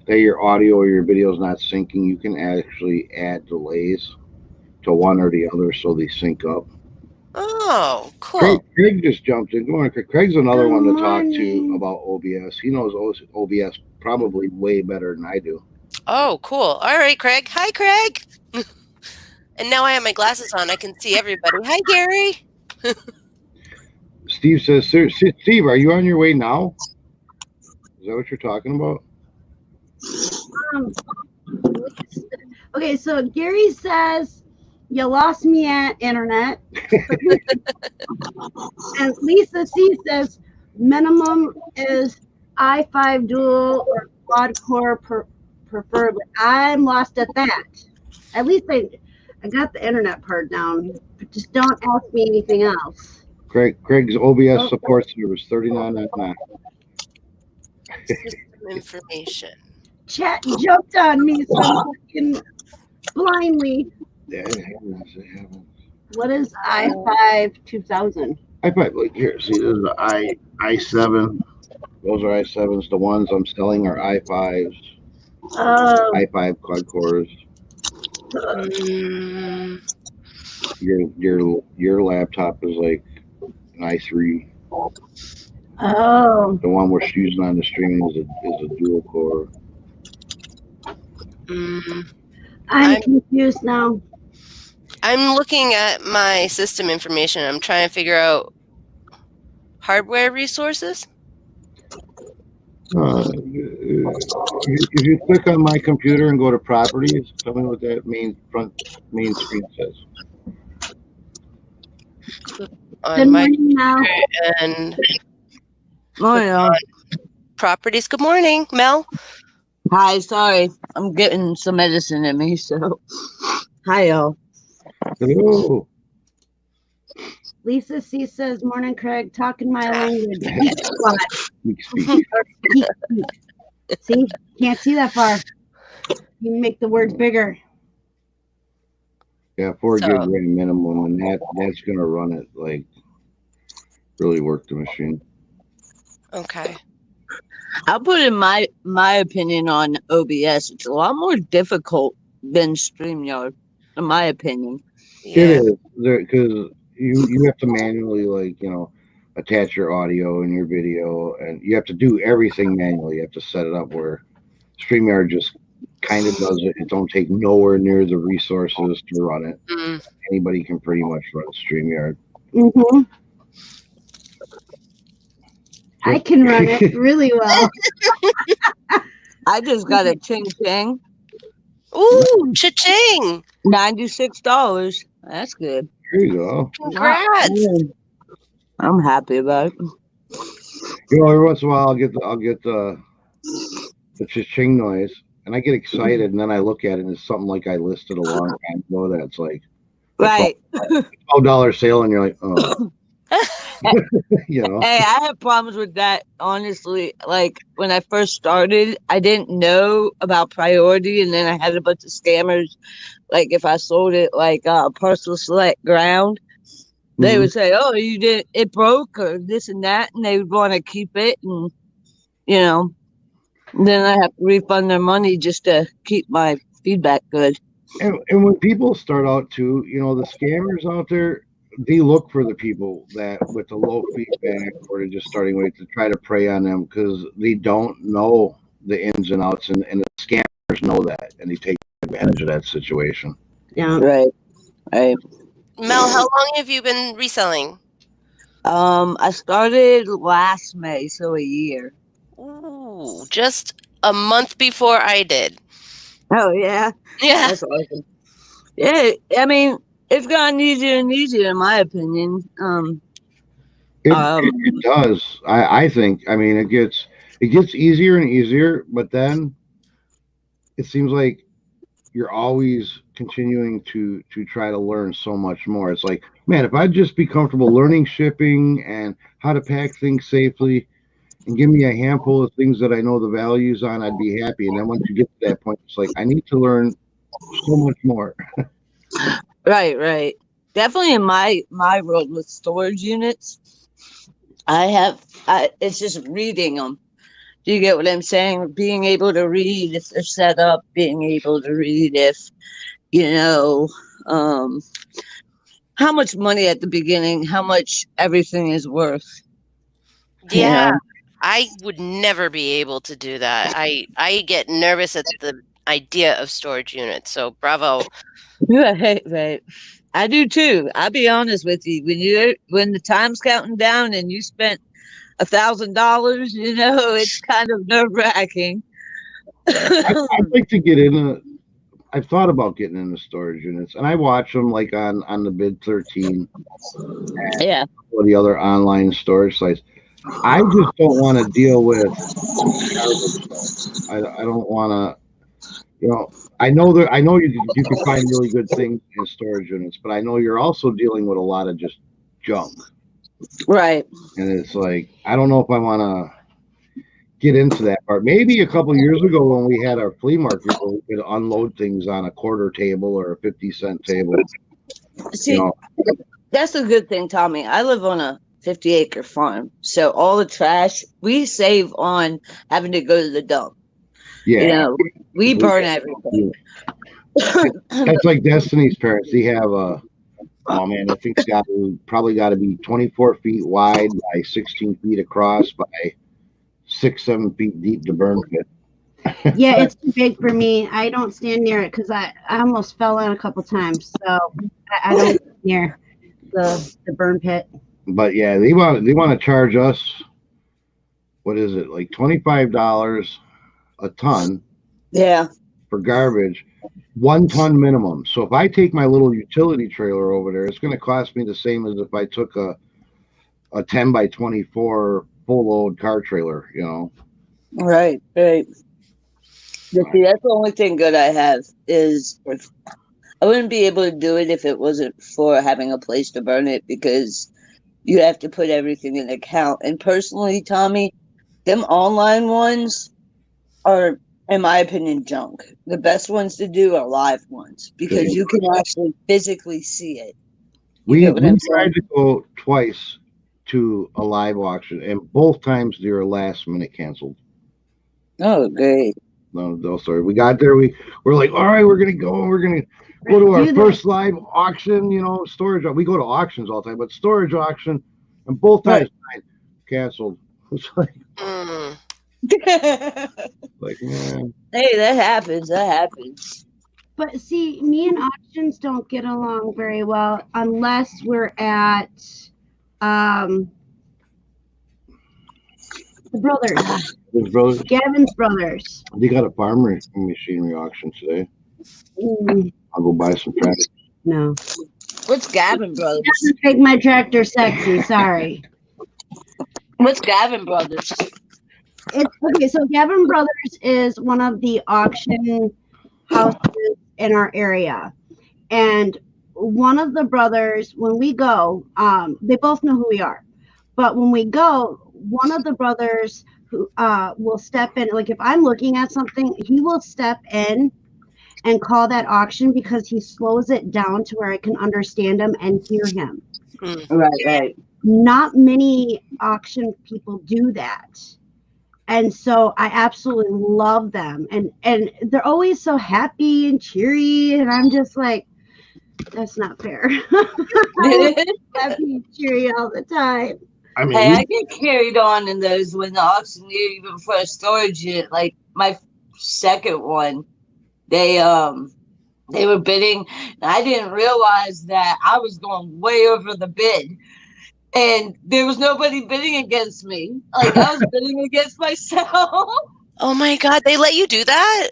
Speaker 1: that your audio or your video is not syncing, you can actually add delays to one or the other so they sync up.
Speaker 3: Oh, cool.
Speaker 1: Craig just jumped in. Good morning, Craig. Craig's another one to talk to about OBS. He knows OBS probably way better than I do.
Speaker 3: Oh, cool. All right, Craig. Hi, Craig. And now I have my glasses on. I can see everybody. Hi, Gary.
Speaker 1: Steve says, Steve, are you on your way now? Is that what you're talking about?
Speaker 2: Okay, so Gary says, you lost me at internet. And Lisa C says, minimum is i5 dual or quad core preferably. I'm lost at that. At least I got the internet part down. But just don't ask me anything else.
Speaker 1: Craig's OBS support service, $39.99.
Speaker 3: System information.
Speaker 2: Chat jumped on me, so I'm looking blindly.
Speaker 1: Yeah, it happens.
Speaker 2: What is i5 2000?
Speaker 1: i5, like here, see, this is the i7. Those are i7s. The ones I'm selling are i5s. i5 quad cores. Your laptop is like an i3.
Speaker 2: Oh.
Speaker 1: The one we're using on the streaming is a dual core.
Speaker 2: I'm confused now.
Speaker 3: I'm looking at my system information. I'm trying to figure out hardware resources.
Speaker 1: if you click on my computer and go to properties, tell me what that main screen says.
Speaker 3: On
Speaker 2: Good
Speaker 3: my
Speaker 2: morning, Mel.
Speaker 3: and
Speaker 4: Morning.
Speaker 3: properties. Good morning, Mel.
Speaker 4: Hi, sorry. I'm getting some medicine in me, so. Hi, y'all.
Speaker 1: Hello.
Speaker 2: Lisa C says, morning, Craig, talking my language.
Speaker 1: Speak.
Speaker 2: See, can't see that far. You can make the words bigger.
Speaker 1: Yeah, 4 gig RAM minimum, and that's gonna run it like really work the machine.
Speaker 3: Okay.
Speaker 4: I'll put in my opinion on OBS. It's a lot more difficult than StreamYard, in my opinion.
Speaker 3: Yeah.
Speaker 1: It is because you have to manually attach your audio and your video, and you have to do everything manually. You have to set it up where StreamYard just kind of does it. It don't take nowhere near the resources to run it.
Speaker 3: Mm.
Speaker 1: Anybody can pretty much run StreamYard.
Speaker 2: Mm-hmm. I can run it really well.
Speaker 4: I just got a ching-ching.
Speaker 3: Ooh, cha-ching.
Speaker 4: $96. That's good.
Speaker 1: There you go.
Speaker 3: Congrats.
Speaker 4: I'm happy about it.
Speaker 1: Every once in a while I'll get the cha-ching noise, and I get excited, and then I look at it, and it's something like I listed a long time ago that's like
Speaker 4: Right.
Speaker 1: $12 sale, and you're like, oh.
Speaker 4: Hey, I have problems with that, honestly. Like, when I first started, I didn't know about priority, and then I had a bunch of scammers. Like, if I sold it like parcel select ground, they would say, oh, you did it broke or this and that, and they would want to keep it, and then I have to refund their money just to keep my feedback good.
Speaker 1: And when people start out too, the scammers out there, they look for the people that with the low feedback or they're just starting with to try to prey on them because they don't know the ins and outs, and the scammers know that, and they take advantage of that situation.
Speaker 2: Yeah.
Speaker 4: Right.
Speaker 3: Mel, how long have you been reselling?
Speaker 4: I started last May, so a year.
Speaker 3: Ooh, just a month before I did.
Speaker 4: Oh, yeah?
Speaker 3: Yeah.
Speaker 4: That's awesome. Yeah, I mean, it's gotten easier and easier, in my opinion.
Speaker 1: It does. I think. I mean, it gets easier and easier, but then it seems like you're always continuing to try to learn so much more. It's like, man, if I'd just be comfortable learning shipping and how to pack things safely and give me a handful of things that I know the values on, I'd be happy. And then once you get to that point, it's like, I need to learn so much more.
Speaker 4: Right. Definitely in my world with storage units, it's just reading them. Do you get what I'm saying? Being able to read if they're set up, being able to read if, how much money at the beginning, how much everything is worth.
Speaker 3: Yeah. I would never be able to do that. I get nervous at the idea of storage units. So bravo.
Speaker 4: Right. I do too. I'll be honest with you. When the time's counting down and you spent $1,000, it's kind of nerve-wracking.
Speaker 1: I'd like to get in I've thought about getting into storage units, and I watch them like on the Bid 13.
Speaker 4: Yeah.
Speaker 1: Or the other online storage sites. I just don't want to deal with garbage. I don't want to, I know you can find really good things in storage units, but I know you're also dealing with a lot of just junk.
Speaker 4: Right.
Speaker 1: And it's like, I don't know if I want to get into that part. Maybe a couple years ago when we had our flea market, where we could unload things on a quarter table or a 50-cent table.
Speaker 4: See, that's a good thing, Tommy. I live on a 50-acre farm, so all the trash we save on having to go to the dump.
Speaker 1: Yeah,
Speaker 4: we burn everything.
Speaker 1: That's like Destiny's parents. They have I think it's probably got to be 24 feet wide by 16 feet across by 6-7 feet deep, the burn pit.
Speaker 2: Yeah, it's too big for me. I don't stand near it because I almost fell in a couple times, so I don't stand near the burn pit.
Speaker 1: But yeah, they want to charge us, what is it, like $25 a ton
Speaker 4: Yeah.
Speaker 1: for garbage, 1 ton minimum. So if I take my little utility trailer over there, it's going to cost me the same as if I took a 10 by 24 full load car trailer, you know.
Speaker 4: Right. Right. But see, that's the only thing good I have is if I wouldn't be able to do it if it wasn't for having a place to burn it because you have to put everything in account. And personally, Tommy, them online ones are, in my opinion, junk. The best ones to do are live ones because you can actually physically see it. You
Speaker 1: We
Speaker 4: get what I'm
Speaker 1: tried
Speaker 4: saying?
Speaker 1: to go twice to a live auction, and both times they were last minute canceled.
Speaker 4: Oh, great.
Speaker 1: No, sorry. We got there. We're like, all right, we're gonna go. We're gonna go to our first live auction. You know, storage. We go to auctions all the time, but storage auction, and both times canceled. It's like,
Speaker 3: Mm.
Speaker 1: like, man.
Speaker 4: Hey, that happens. That happens.
Speaker 2: But see, me and auctions don't get along very well unless we're at the brothers.
Speaker 1: His brothers,
Speaker 2: Gavin's brothers.
Speaker 1: they got a farmer machinery auction today. I'll go buy some tractors.
Speaker 2: No.
Speaker 4: What's Gavin Brothers?
Speaker 2: Doesn't make my tractor sexy, sorry.
Speaker 4: What's Gavin Brothers?
Speaker 2: It's okay, so Gavin Brothers is one of the auction houses in our area. And one of the brothers, when we go, they both know who we are. But when we go, one of the brothers who will step in, like if I'm looking at something, he will step in and call that auction because he slows it down to where I can understand him and hear him.
Speaker 4: Right.
Speaker 2: Not many auction people do that. And so I absolutely love them. And they're always so happy and cheery. And I'm just like, that's not fair. Happy and cheery all the time.
Speaker 1: I mean,
Speaker 4: Hey, I get carried on in those when the auctioneer, even for a storage unit, like my second one, they were bidding, and I didn't realize that I was going way over the bid. And there was nobody bidding against me. Like I was bidding against myself.
Speaker 3: Oh my God, they let you do that?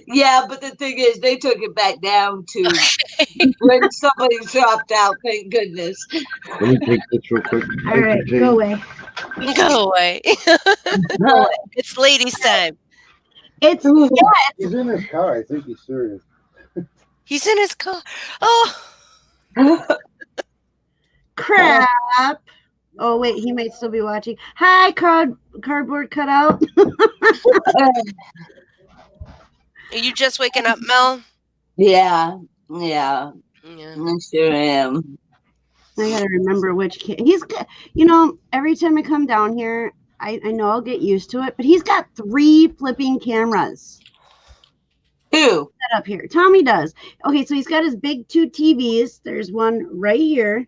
Speaker 4: Yeah, but the thing is, they took it back down to when somebody dropped out. Thank goodness.
Speaker 1: let me take this real quick.
Speaker 2: All right, go away.
Speaker 3: Go away. It's ladies' time.
Speaker 2: It's
Speaker 1: He's in his car. I think he's serious.
Speaker 3: He's in his car. Oh.
Speaker 2: crap. Oh wait, he might still be watching. Hi, cardboard cutout.
Speaker 3: Are you just waking up, Mel?
Speaker 4: Yeah.
Speaker 3: Yeah.
Speaker 4: I sure am.
Speaker 2: I gotta remember which kid. He's good. You know, every time I come down here, I know I'll get used to it, but he's got 3 flipping cameras.
Speaker 4: Who?
Speaker 2: Set up here. Tommy does. Okay, so he's got his big 2 TVs. There's one right here.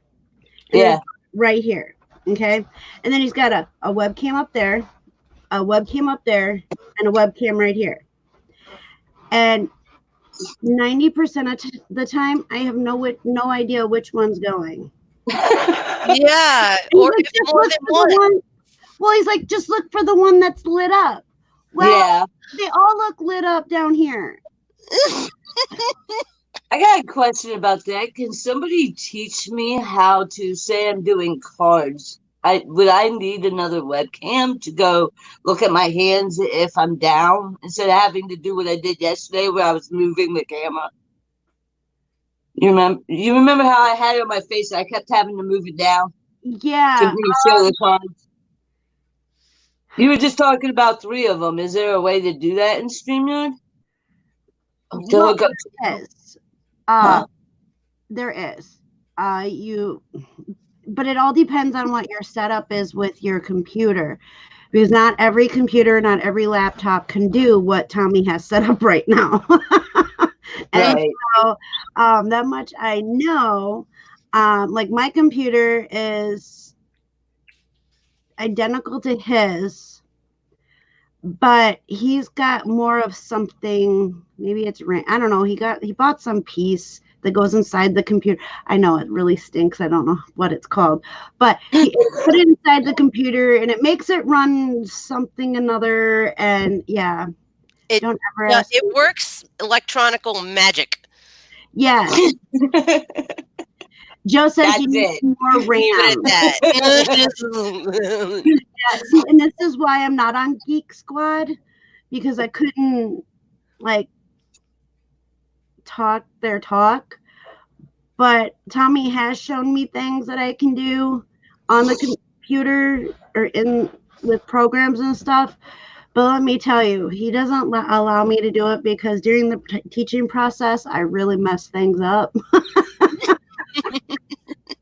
Speaker 4: Yeah.
Speaker 2: Right here. Okay. And then he's got a webcam up there, a webcam up there, and a webcam right here. And 90% of the time, I have no idea which one's going.
Speaker 3: Yeah. Or
Speaker 2: Like,
Speaker 3: if more than one.
Speaker 2: Well, he's like, just look for the one that's lit up. Well,
Speaker 4: Yeah.
Speaker 2: they all look lit up down here.
Speaker 4: I got a question about that. Can somebody teach me how to say I'm doing cards? Would I need another webcam to go look at my hands if I'm down instead of having to do what I did yesterday where I was moving the camera? You remember how I had it on my face and I kept having to move it down
Speaker 2: Yeah.
Speaker 4: to show the cards? You were just talking about 3 of them. Is there a way to do that in StreamYard?
Speaker 2: Well, there is. There is. But it all depends on what your setup is with your computer, because not every computer, not every laptop can do what Tommy has set up right now. And
Speaker 4: Right.
Speaker 2: so that much I know. Like my computer is identical to his, but he's got more of something. Maybe it's I don't know. He bought some piece that goes inside the computer. I know it really stinks. I don't know what it's called, but he put it inside the computer and it makes it run something another. And yeah, Don't ever
Speaker 3: Yeah,
Speaker 2: ask
Speaker 3: it
Speaker 2: me.
Speaker 3: works electronical magic.
Speaker 2: Yeah. Joe says
Speaker 4: That's
Speaker 2: you need
Speaker 4: it.
Speaker 2: more
Speaker 3: Leave
Speaker 2: RAM.
Speaker 3: it
Speaker 2: Yeah, see, and this is why I'm not on Geek Squad, because I couldn't like talk their talk. But Tommy has shown me things that I can do on the computer or in with programs and stuff. But let me tell you, he doesn't allow me to do it because during the teaching process, I really mess things up.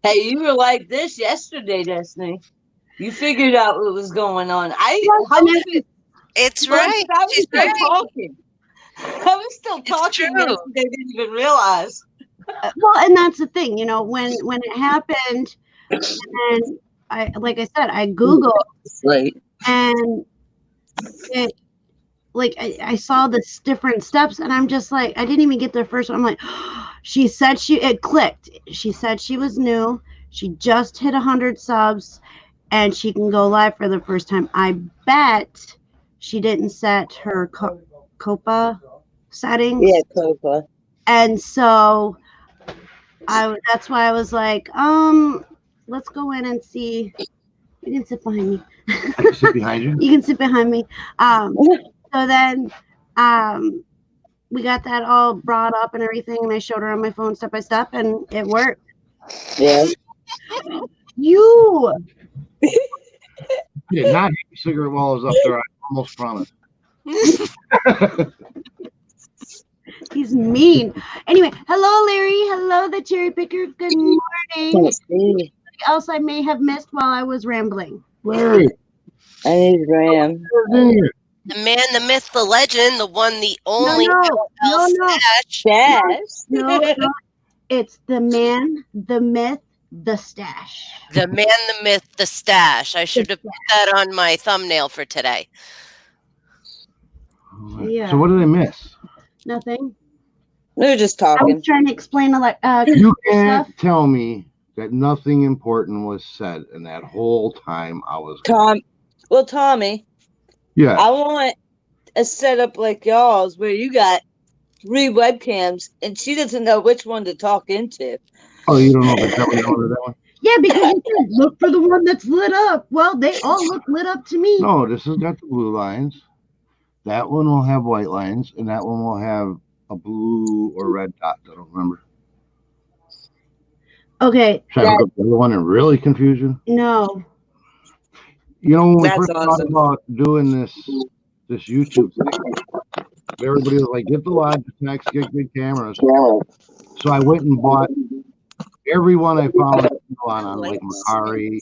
Speaker 4: Hey, you were like this yesterday, Destiny. You figured out what was going on. I was
Speaker 3: It's
Speaker 4: like,
Speaker 3: right.
Speaker 4: I was
Speaker 3: She's
Speaker 4: still
Speaker 3: right.
Speaker 4: talking. I was still
Speaker 3: It's
Speaker 4: talking
Speaker 3: true.
Speaker 4: and they didn't even realize.
Speaker 2: Well, and that's the thing, you know, when it happened, and I, like I said, I Googled
Speaker 4: Right.
Speaker 2: and it, like I saw the different steps, and I'm just like, I didn't even get there first. I'm like, she said it clicked. She said she was new. She just hit 100 subs, and she can go live for the first time. I bet she didn't set her COPA settings.
Speaker 4: Yeah, Copa.
Speaker 2: And so that's why I was like, let's go in and see. You can sit behind me.
Speaker 1: I can sit behind you.
Speaker 2: You can sit behind me. So then we got that all brought up and everything, and I showed her on my phone step by step, and it worked.
Speaker 4: Yeah.
Speaker 2: You
Speaker 1: I did not hit the cigarette while I was up there. I almost promised.
Speaker 2: He's mean. Anyway, hello Larry. Hello the cherry picker. Good morning. Anything else I may have missed while I was rambling?
Speaker 1: Larry,
Speaker 4: I need RAM.
Speaker 3: The man, the myth, the legend, the one, the only LL Stash.
Speaker 4: Yes.
Speaker 2: No. It's the man, the myth, the stash.
Speaker 3: The man, the myth, the stash. I should have put that on my thumbnail for today.
Speaker 2: Yeah.
Speaker 1: So what did I miss?
Speaker 2: Nothing.
Speaker 4: We were just
Speaker 2: I
Speaker 4: talking.
Speaker 2: was trying to explain
Speaker 1: You can't
Speaker 2: stuff.
Speaker 1: tell me that nothing important was said in that whole time I was
Speaker 4: Tommy.
Speaker 1: Yeah.
Speaker 4: I want a setup like y'all's where you got 3 webcams and she doesn't know which one to talk into.
Speaker 1: Oh, you don't know if it's that one or that one?
Speaker 2: Yeah, because you said look for the one that's lit up. Well, they all look lit up to me.
Speaker 1: No, this has got the blue lines. That one will have white lines, and that one will have a blue or red dot. I don't remember.
Speaker 2: Okay.
Speaker 1: Should I look up the other one and really confuse you?
Speaker 2: No.
Speaker 1: You know, when we
Speaker 4: That's
Speaker 1: first
Speaker 4: awesome.
Speaker 1: thought about doing this YouTube thing, everybody was like, get the Logitech, get good cameras. So I went and bought every one I found on like Mercari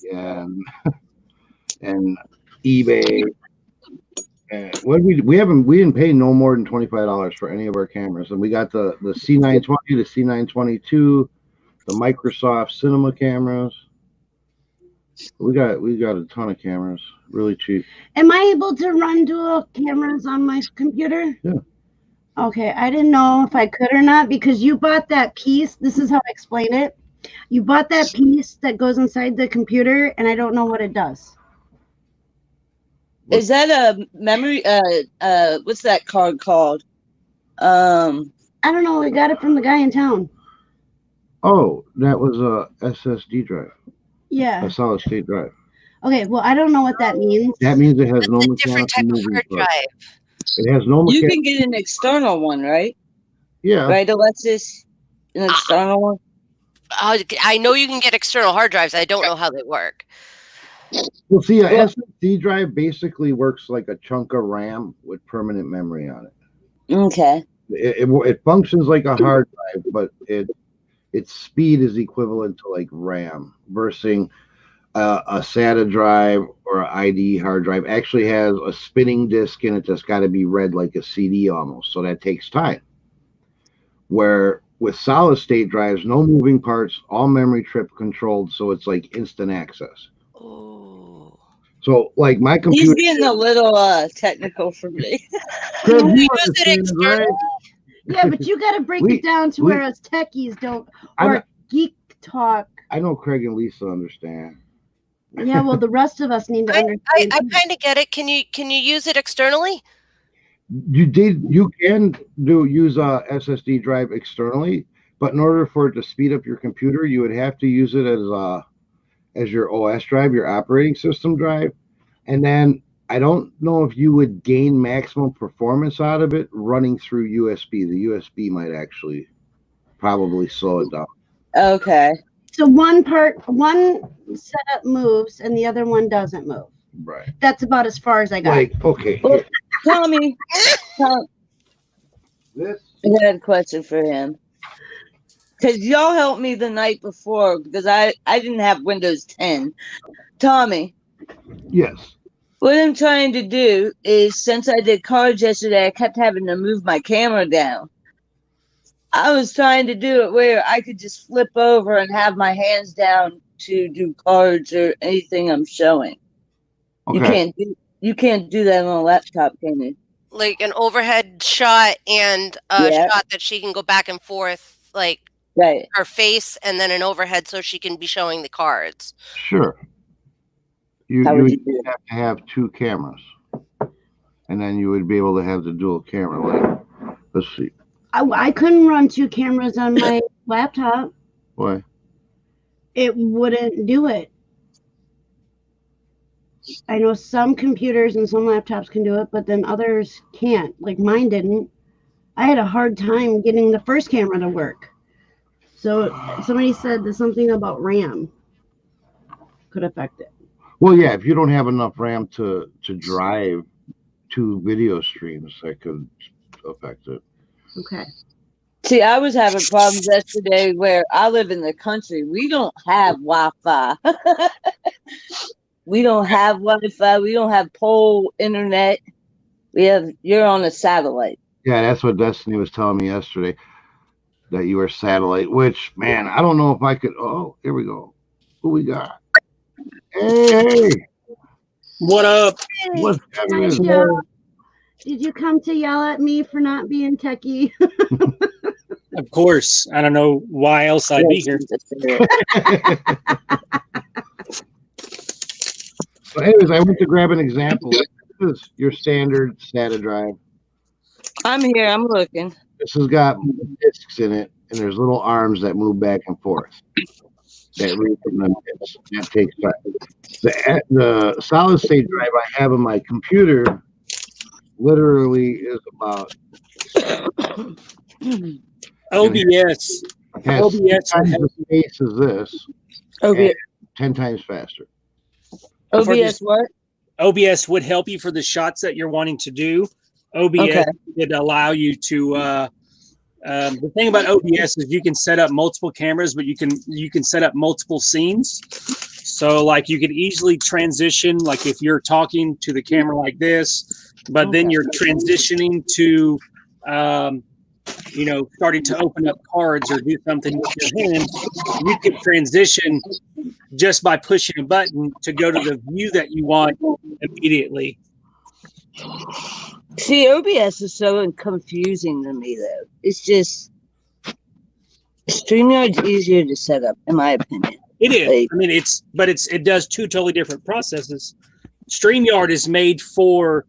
Speaker 1: and eBay. And we didn't pay no more than $25 for any of our cameras, and we got the C920, the C922, the Microsoft Cinema cameras. We got a ton of cameras, really cheap.
Speaker 2: Am I able to run dual cameras on my computer?
Speaker 1: Yeah.
Speaker 2: Okay, I didn't know if I could or not because you bought that piece. This is how I explain it. You bought that piece that goes inside the computer, and I don't know what it does.
Speaker 4: Is that a memory? What's that card called?
Speaker 2: I don't know. We got it from the guy in town.
Speaker 1: Oh, that was a SSD drive.
Speaker 2: Yeah.
Speaker 1: A solid state drive.
Speaker 2: Okay, well, I don't know what that means.
Speaker 1: That means it has no
Speaker 3: That's a different type of hard drive.
Speaker 1: It has no
Speaker 4: You
Speaker 1: mechanical.
Speaker 4: can get an external one, right?
Speaker 1: Yeah.
Speaker 4: Right, Alexis? An external one?
Speaker 3: I know you can get external hard drives. I don't know how they work.
Speaker 1: Well, see, a SSD drive basically works like a chunk of RAM with permanent memory on it.
Speaker 4: Okay.
Speaker 1: It functions like a hard drive, but its speed is equivalent to like RAM versus a SATA drive or an ID hard drive actually has a spinning disk in it that's got to be read like a CD almost, so that takes time. Where with solid state drives, no moving parts, all memory trip controlled, so it's like instant access.
Speaker 3: Oh.
Speaker 1: So like my computer,
Speaker 4: he's getting a little technical for me.
Speaker 3: Can we use it externally?
Speaker 2: Yeah, but you got to break it down to where us techies don't, or geek talk.
Speaker 1: I know Craig and Lisa understand.
Speaker 2: Yeah, well, the rest of us need to understand.
Speaker 3: I kind of get it. Can you use it externally?
Speaker 1: You can use a SSD drive externally, but in order for it to speed up your computer, you would have to use it as your OS drive, your operating system drive. And then I don't know if you would gain maximum performance out of it running through USB. The USB might actually probably slow it down.
Speaker 4: Okay.
Speaker 2: So one setup moves and the other one doesn't move.
Speaker 1: Right.
Speaker 2: That's about as far as I got.
Speaker 1: Like, okay.
Speaker 4: Well, Tommy,
Speaker 1: This
Speaker 4: I had a question for him. Because y'all helped me the night before because I didn't have Windows 10. Tommy,
Speaker 1: yes.
Speaker 4: what I'm trying to do is, since I did cards yesterday, I kept having to move my camera down. I was trying to do it where I could just flip over and have my hands down to do cards or anything I'm showing.
Speaker 1: Okay.
Speaker 4: You can't do that on a laptop, can you?
Speaker 3: Like an overhead shot and a shot that she can go back and forth, like
Speaker 4: Right.
Speaker 3: her face, and then an overhead so she can be showing the cards.
Speaker 1: Sure. You
Speaker 4: How would you do
Speaker 1: would have to have two cameras, and then you would be able to have the dual camera. Like, let's see.
Speaker 2: I couldn't run two cameras on my laptop.
Speaker 1: Why?
Speaker 2: It wouldn't do it. I know some computers and some laptops can do it, but then others can't. Like mine didn't. I had a hard time getting the first camera to work. So somebody said there's something about RAM could affect it.
Speaker 1: Well, yeah. If you don't have enough RAM to drive two video streams, that could affect it.
Speaker 2: Okay.
Speaker 4: See, I was having problems yesterday where I live in the country. We don't have Wi-Fi. We don't have Wi-Fi. We don't have pole internet. You're on a satellite.
Speaker 1: Yeah, that's what Destiny was telling me yesterday, that you were satellite, which, man, I don't know if I could. Oh, here we go. Who we got? Hey.
Speaker 5: What up?
Speaker 2: Hey,
Speaker 1: What's
Speaker 2: hi,
Speaker 1: happening?
Speaker 2: Joe. Did you come to yell at me for not being techie?
Speaker 5: Of course. I don't know why else I'd be here.
Speaker 1: So anyways, I went to grab an example. This is your standard SATA drive.
Speaker 4: I'm here. I'm looking.
Speaker 1: This has got discs in it, and there's little arms that move back and forth. That read from them. That takes time. The solid state drive I have on my computer literally is about
Speaker 5: OBS.
Speaker 1: has
Speaker 5: OBS
Speaker 1: 10 times the space as this,
Speaker 4: OBS,
Speaker 1: 10 times faster.
Speaker 4: OBS what?
Speaker 5: OBS would help you for the shots that you're wanting to do. OBS would allow you to. The thing about OBS is you can set up multiple cameras, but you can set up multiple scenes. So, like, you could easily transition, like if you're talking to the camera like this, but then you're transitioning to, starting to open up cards or do something with your hands. You can transition just by pushing a button to go to the view that you want immediately.
Speaker 4: See, OBS is so confusing to me, though. It's just StreamYard's easier to set up, in my opinion.
Speaker 5: It is.
Speaker 4: Like,
Speaker 5: I mean, it does two totally different processes. StreamYard is made for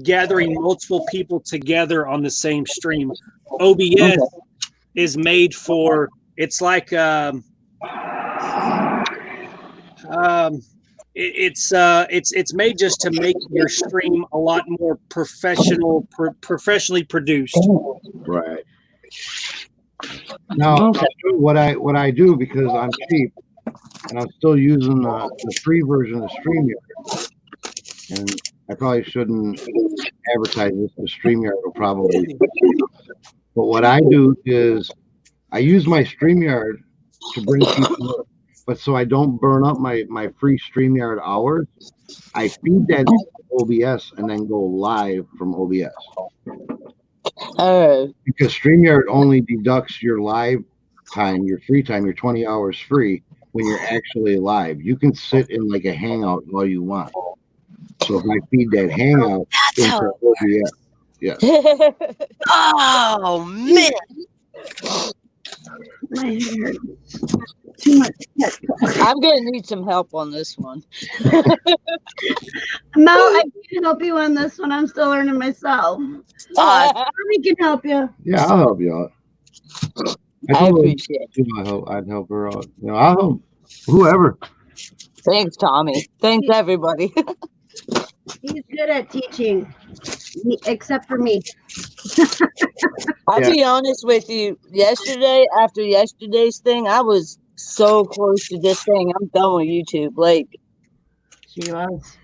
Speaker 5: gathering multiple people together on the same stream. OBS is made for, it's like it's made just to make your stream a lot more professionally produced.
Speaker 1: Right. Now, what I do, because I'm cheap and I'm still using the free version of StreamYard, and I probably shouldn't advertise this, but StreamYard will probably. But what I do is I use my StreamYard to bring people up, but so I don't burn up my free StreamYard hours, I feed that to OBS and then go live from OBS. Because StreamYard only deducts your live time, your free time, your 20 hours free when you're actually live. You can sit in like a hangout all you want. So if I feed that hangout into OBS, yes.
Speaker 3: Oh man!
Speaker 2: My head hurts. Too much chit.
Speaker 4: I'm gonna need some help on this one.
Speaker 2: Mel, I can help you on this one. I'm still learning myself.
Speaker 3: Uh,
Speaker 2: We can help you.
Speaker 1: Yeah, I'll help you out.
Speaker 4: I
Speaker 1: told her,
Speaker 4: appreciate it.
Speaker 1: I'd help her out. I'll help whoever.
Speaker 4: Thanks, Tommy. Thanks, everybody.
Speaker 2: He's good at teaching, except for me.
Speaker 4: I'll be honest with you. Yesterday, after yesterday's thing, I was so close to just saying I'm done with YouTube. Like,
Speaker 2: She was.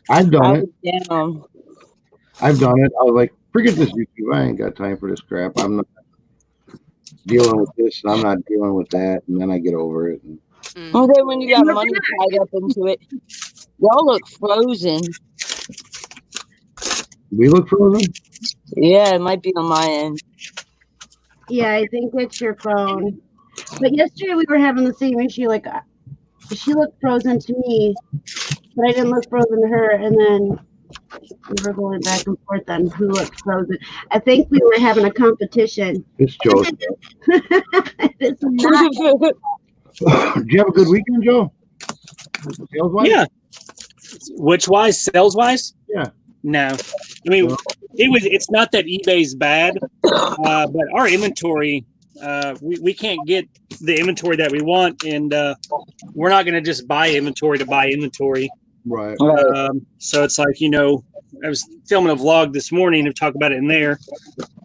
Speaker 1: I've done
Speaker 4: I
Speaker 1: it.
Speaker 4: was down.
Speaker 1: I've done it. I was like, forget this YouTube. I ain't got time for this crap. I'm not dealing with this, and I'm not dealing with that. And then I get over it. And
Speaker 4: And then when you got money tied up into it, y'all look frozen.
Speaker 1: we look frozen.
Speaker 4: Yeah, it might be on my end.
Speaker 2: Yeah, I think it's your phone. But yesterday we were having the same issue. Like, she looked frozen to me, but I didn't look frozen to her. And then we were going back and forth on who looked frozen. I think we were having a competition.
Speaker 1: It's Joe.
Speaker 2: It's not.
Speaker 1: Did you have a good weekend, Joe? Sales-wise?
Speaker 5: Yeah. Which wise? Sales wise?
Speaker 1: Yeah.
Speaker 5: No. I mean, it's not that eBay's bad, but our inventory, we can't get the inventory that we want, and we're not going to just buy inventory to buy inventory.
Speaker 1: Right.
Speaker 5: So it's like, I was filming a vlog this morning to talk about it in there,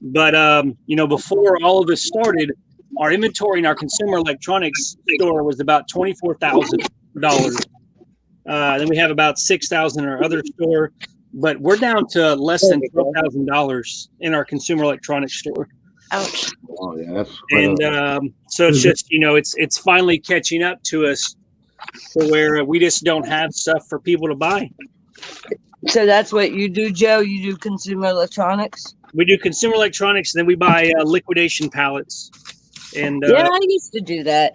Speaker 5: but before all of this started, our inventory in our consumer electronics store was about $24,000. Then we have about $6,000 in our other store, but we're down to less than $12,000 in our consumer electronics store.
Speaker 3: ouch.
Speaker 1: Oh yeah, that's.
Speaker 5: And so it's just it's finally catching up to us, to where we just don't have stuff for people to buy.
Speaker 4: So that's what you do, Joe? You do consumer electronics?
Speaker 5: We do consumer electronics, and then we buy liquidation pallets. And
Speaker 4: Yeah, I used to do that.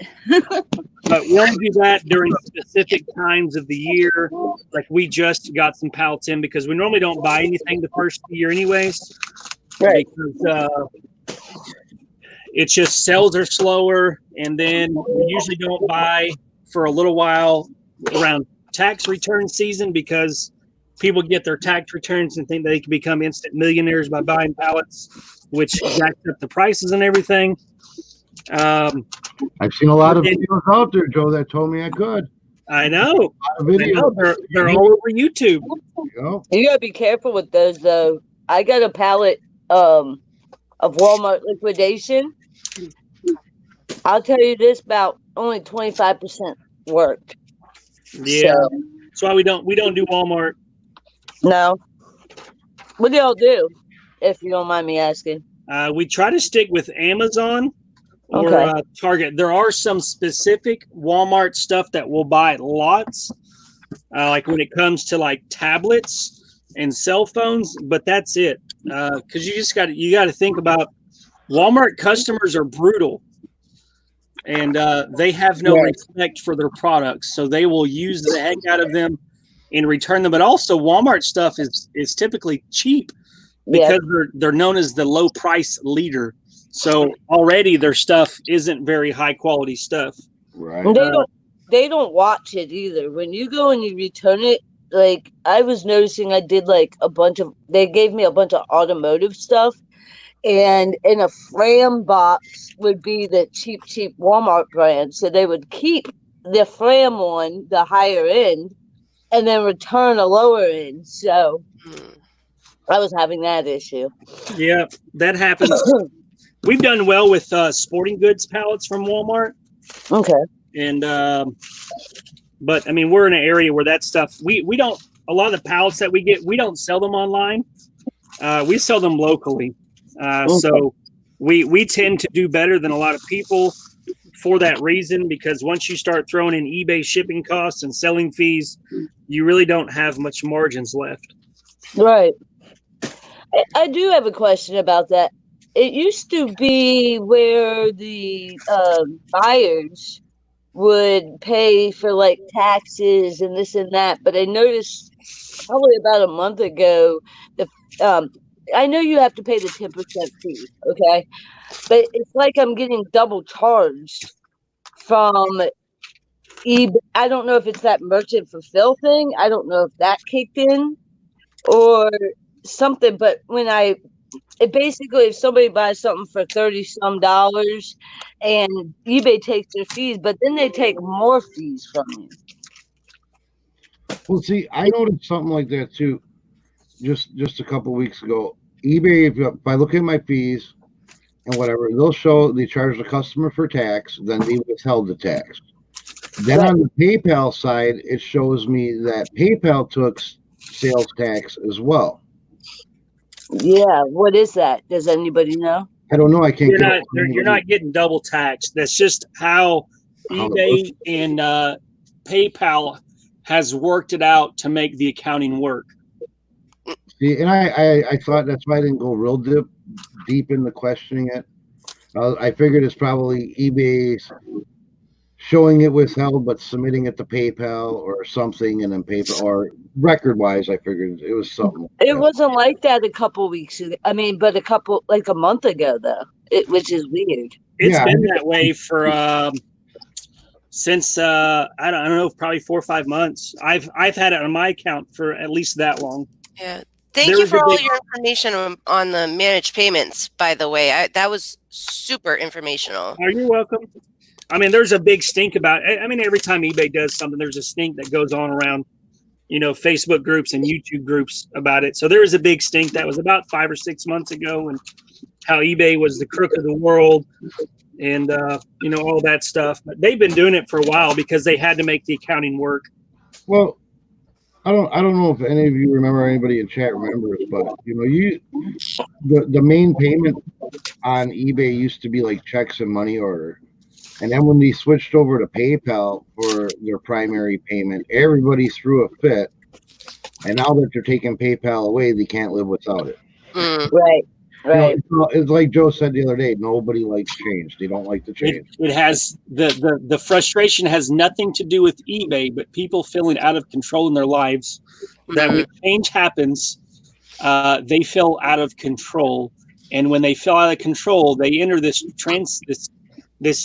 Speaker 5: but we only do that during specific times of the year. Like, we just got some pallets in because we normally don't buy anything the first year anyways.
Speaker 4: Right.
Speaker 5: Because it's just sales are slower, and then we usually don't buy for a little while around tax return season, because people get their tax returns and think they can become instant millionaires by buying pallets, which jacks up the prices and everything.
Speaker 1: I've seen a lot of videos out there, Joe, that told me I could.
Speaker 5: I know.
Speaker 1: Videos.
Speaker 5: They're all over YouTube.
Speaker 4: You gotta be careful with those, though. I got a pallet of Walmart liquidation. I'll tell you this, about only 25% worked.
Speaker 5: Yeah,
Speaker 4: So,
Speaker 5: that's why we don't do Walmart.
Speaker 4: no. What do y'all do, if you don't mind me asking?
Speaker 5: We try to stick with Amazon or Target. There are some specific Walmart stuff that we'll buy lots, like when it comes to like tablets and cell phones, but that's it. Because you got to think about Walmart customers are brutal, and they have no respect for their products, so they will use the heck out of them and return them. But also, Walmart stuff is typically cheap because they're known as the low price leader. So already their stuff isn't very high quality stuff.
Speaker 1: Right.
Speaker 4: And they don't watch it either. When you go and you return it, like, I was noticing, I did like they gave me a bunch of automotive stuff, and in a Fram box would be the cheap Walmart brand. So they would keep the Fram one, the higher end, and then return a lower end. So I was having that issue.
Speaker 5: Yeah, that happens. We've done well with sporting goods pallets from Walmart.
Speaker 4: Okay.
Speaker 5: And but I mean, we're in an area where that stuff, we don't, a lot of the pallets that we get, we don't sell them online. We sell them locally. So we tend to do better than a lot of people for that reason, because once you start throwing in eBay shipping costs and selling fees, you really don't have much margins left.
Speaker 4: Right. I do have a question about that. It used to be where the buyers would pay for like taxes and this and that, but I noticed probably about a month ago, I know you have to pay the 10% fee, okay? But it's like I'm getting double charged from eBay. I don't know if it's that merchant fulfill thing. I don't know if that kicked in or something. But it basically, if somebody buys something for $30-some and eBay takes their fees, but then they take more fees from you.
Speaker 1: Well, see, I noticed something like that too. Just a couple weeks ago, eBay. If I look at my fees and whatever, they charge the customer for tax, then they withheld the tax. Then on the PayPal side, it shows me that PayPal took sales tax as well.
Speaker 4: Yeah, what is that? Does anybody know?
Speaker 1: I don't know. I can't.
Speaker 5: You're not getting double taxed. That's just how eBay and PayPal has worked it out to make the accounting work.
Speaker 1: See, and I thought that's why I didn't go real deep into questioning it. I figured it's probably eBay's showing it withheld, but submitting it to PayPal or something, and then PayPal, or record-wise, I figured it was something.
Speaker 4: It wasn't like that a couple weeks ago. I mean, but a month ago, though, which is weird.
Speaker 5: It's been that way for since I don't know, probably 4 or 5 months. I've had it on my account for at least that long.
Speaker 3: Yeah. Thank you for all your information on the managed payments, by the way. That was super informational.
Speaker 5: Oh, you're welcome. I mean, there's a big stink about it. I mean, every time eBay does something, there's a stink that goes on around, Facebook groups and YouTube groups about it. So there was a big stink that was about 5 or 6 months ago, and how eBay was the crook of the world and, all that stuff. But they've been doing it for a while because they had to make the accounting work.
Speaker 1: Well, I don't know if any of you remember, anybody in chat remembers, but the main payment on eBay used to be like checks and money order. And then when they switched over to PayPal for their primary payment, everybody threw a fit. And now that they're taking PayPal away, they can't live without it.
Speaker 4: Right.
Speaker 1: It's like Joe said the other day, nobody likes change. They don't like the change.
Speaker 5: It has the frustration has nothing to do with eBay, but people feeling out of control in their lives. That when change happens, they feel out of control. And when they feel out of control, they enter this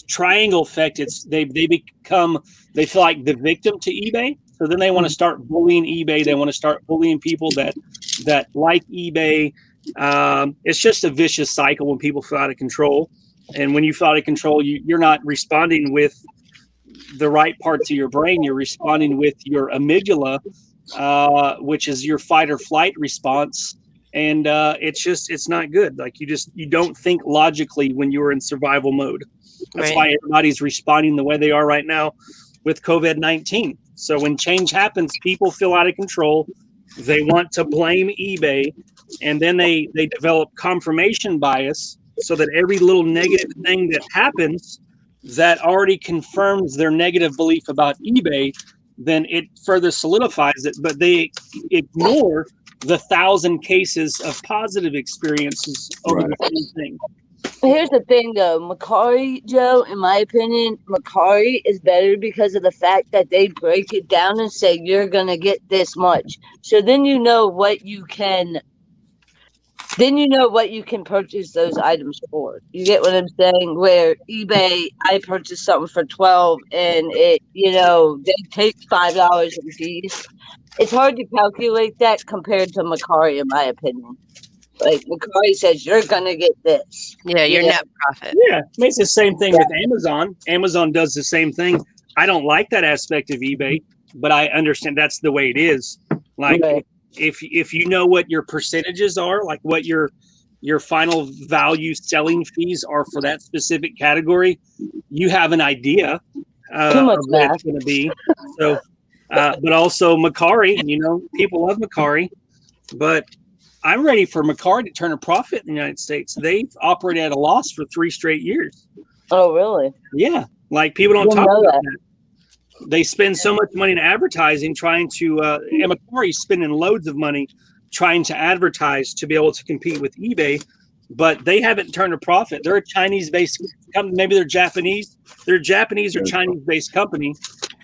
Speaker 5: triangle effect. They feel like the victim to eBay. So then they want to start bullying eBay. They want to start bullying people that like eBay. It's just a vicious cycle when people feel out of control. And when you feel out of control, you're not responding with the right parts of your brain. You're responding with your amygdala, which is your fight or flight response. And it's not good. Like you don't think logically when you're in survival mode. That's why everybody's responding the way they are right now with COVID-19. So when change happens, people feel out of control. They want to blame eBay, and then they develop confirmation bias so that every little negative thing that happens that already confirms their negative belief about eBay, then it further solidifies it. But they ignore the 1,000 cases of positive experiences over the same thing.
Speaker 4: Here's the thing, though. Mercari, Joe, in my opinion, Mercari is better because of the fact that they break it down and say you're going to get this much. So then you know what you can purchase those items for. You get what I'm saying? Where eBay, I purchased something for $12 and it, they take $5 in fees. It's hard to calculate that compared to Mercari, in my opinion. Like Mercari says, you're going to get this.
Speaker 3: Yeah, your net profit.
Speaker 5: Yeah, it's the same thing with Amazon. Amazon does the same thing. I don't like that aspect of eBay, but I understand that's the way it is. Like if you know what your percentages are, like what your final value selling fees are for that specific category, you have an idea of what it's going to be. So, but also Mercari, people love Mercari, but I'm ready for Mercari to turn a profit in the United States. They've operated at a loss for 3 straight years.
Speaker 4: Oh, really?
Speaker 5: Yeah. Like people don't talk about that. They spend so much money in advertising trying to, and Mercari's spending loads of money trying to advertise to be able to compete with eBay, but they haven't turned a profit. They're a Chinese-based company. Maybe they're Japanese. They're a Japanese or Chinese-based company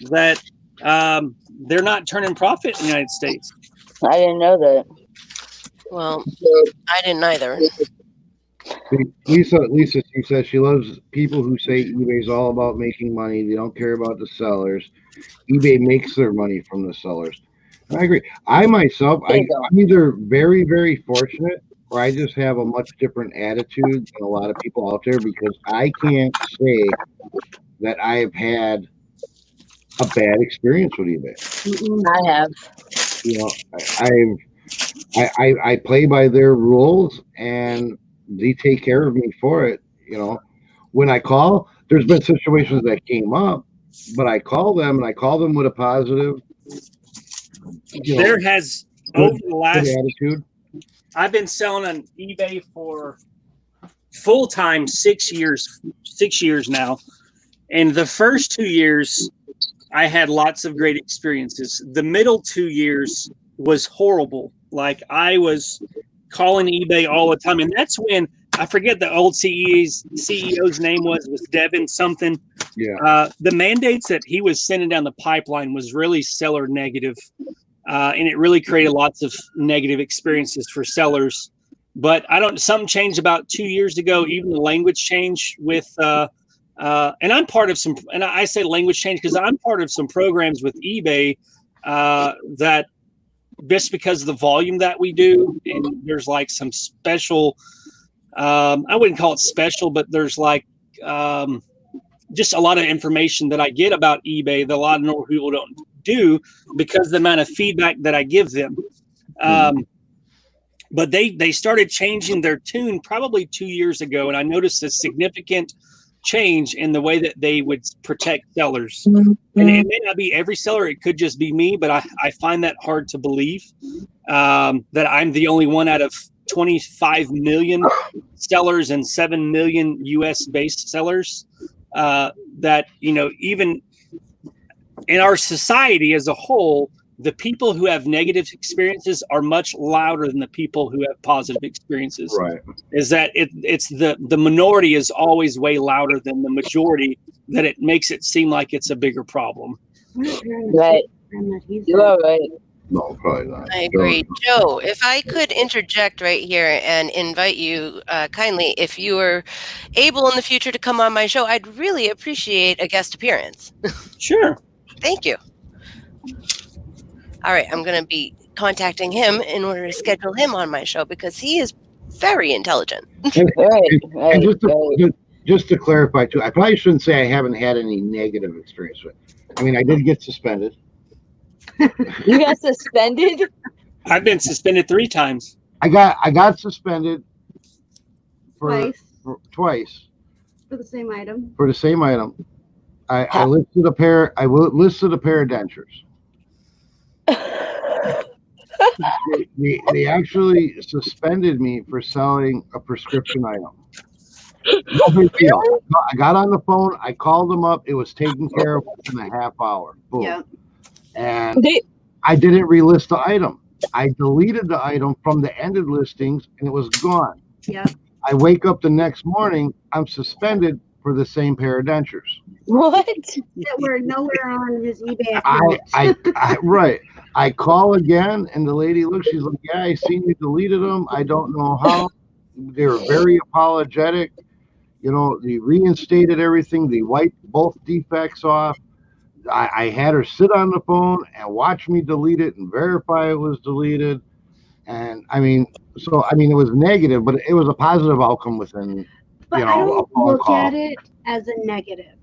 Speaker 5: that they're not turning profit in the United States.
Speaker 4: I didn't know that.
Speaker 3: Well, I didn't either.
Speaker 1: Lisa, she says she loves people who say eBay's all about making money. They don't care about the sellers. eBay makes their money from the sellers. And I agree. I myself, I'm either very, very fortunate or I just have a much different attitude than a lot of people out there because I can't say that I've had a bad experience with eBay.
Speaker 4: I have.
Speaker 1: You know, I play by their rules and they take care of me for it. You know, when I call, there's been situations that came up, but I call them and I call them with a positive.
Speaker 5: There has over the last
Speaker 1: attitude.
Speaker 5: I've been selling on eBay for full time 6 years. 6 years now, and the first 2 years I had lots of great experiences. The middle 2 years was horrible. Like I was calling eBay all the time, and that's when I forget the old CEO's name was Devin something.
Speaker 1: Yeah.
Speaker 5: The mandates that he was sending down the pipeline was really seller negative, and it really created lots of negative experiences for sellers. But something changed about 2 years ago. Even the language changed with, and I'm part of some, and I say language change because I'm part of some programs with eBay that just because of the volume that we do, and there's like some special, I wouldn't call it special, but there's like just a lot of information that I get about eBay that a lot of normal people don't do because of the amount of feedback that I give them. But they started changing their tune probably 2 years ago, and I noticed a significant change in the way that they would protect sellers. And it may not be every seller, it could just be me, but I find that hard to believe that I'm the only one out of 25 million sellers and 7 million US based sellers that, you know, even in our society as a whole, the people who have negative experiences are much louder than the people who have positive experiences.
Speaker 1: Right.
Speaker 5: Is that it's the minority is always way louder than the majority, that it makes it seem like it's a bigger problem.
Speaker 4: Right. You are right.
Speaker 1: No, probably not.
Speaker 3: I agree. Joe, if I could interject right here and invite you kindly, if you were able in the future to come on my show, I'd really appreciate a guest appearance.
Speaker 5: Sure.
Speaker 3: Thank you. All right, I'm going to be contacting him in order to schedule him on my show because he is very intelligent.
Speaker 1: And just to clarify too, I probably shouldn't say I haven't had any negative experience with it. I mean, I did get suspended.
Speaker 4: You got suspended?
Speaker 5: I've been suspended 3 times.
Speaker 1: I got suspended twice
Speaker 2: for the same item.
Speaker 1: For the same item. I listed a pair of dentures. They actually suspended me for selling a prescription item. No big deal. I got on the phone. I called them up. It was taken care of within a half hour. Boom. Yeah. And I didn't relist the item. I deleted the item from the ended listings, and it was gone.
Speaker 2: Yeah.
Speaker 1: I wake up the next morning. I'm suspended for the same pair of dentures.
Speaker 4: What?
Speaker 2: That were nowhere on his eBay account.
Speaker 1: Right. I call again, and the lady looks. She's like, "Yeah, I seen you deleted them. I don't know how." They were very apologetic. You know, they reinstated everything. They wiped both defects off. I had her sit on the phone and watch me delete it and verify it was deleted. And I mean, it was negative, but it was a positive outcome within.
Speaker 2: But I don't look at it as a negative.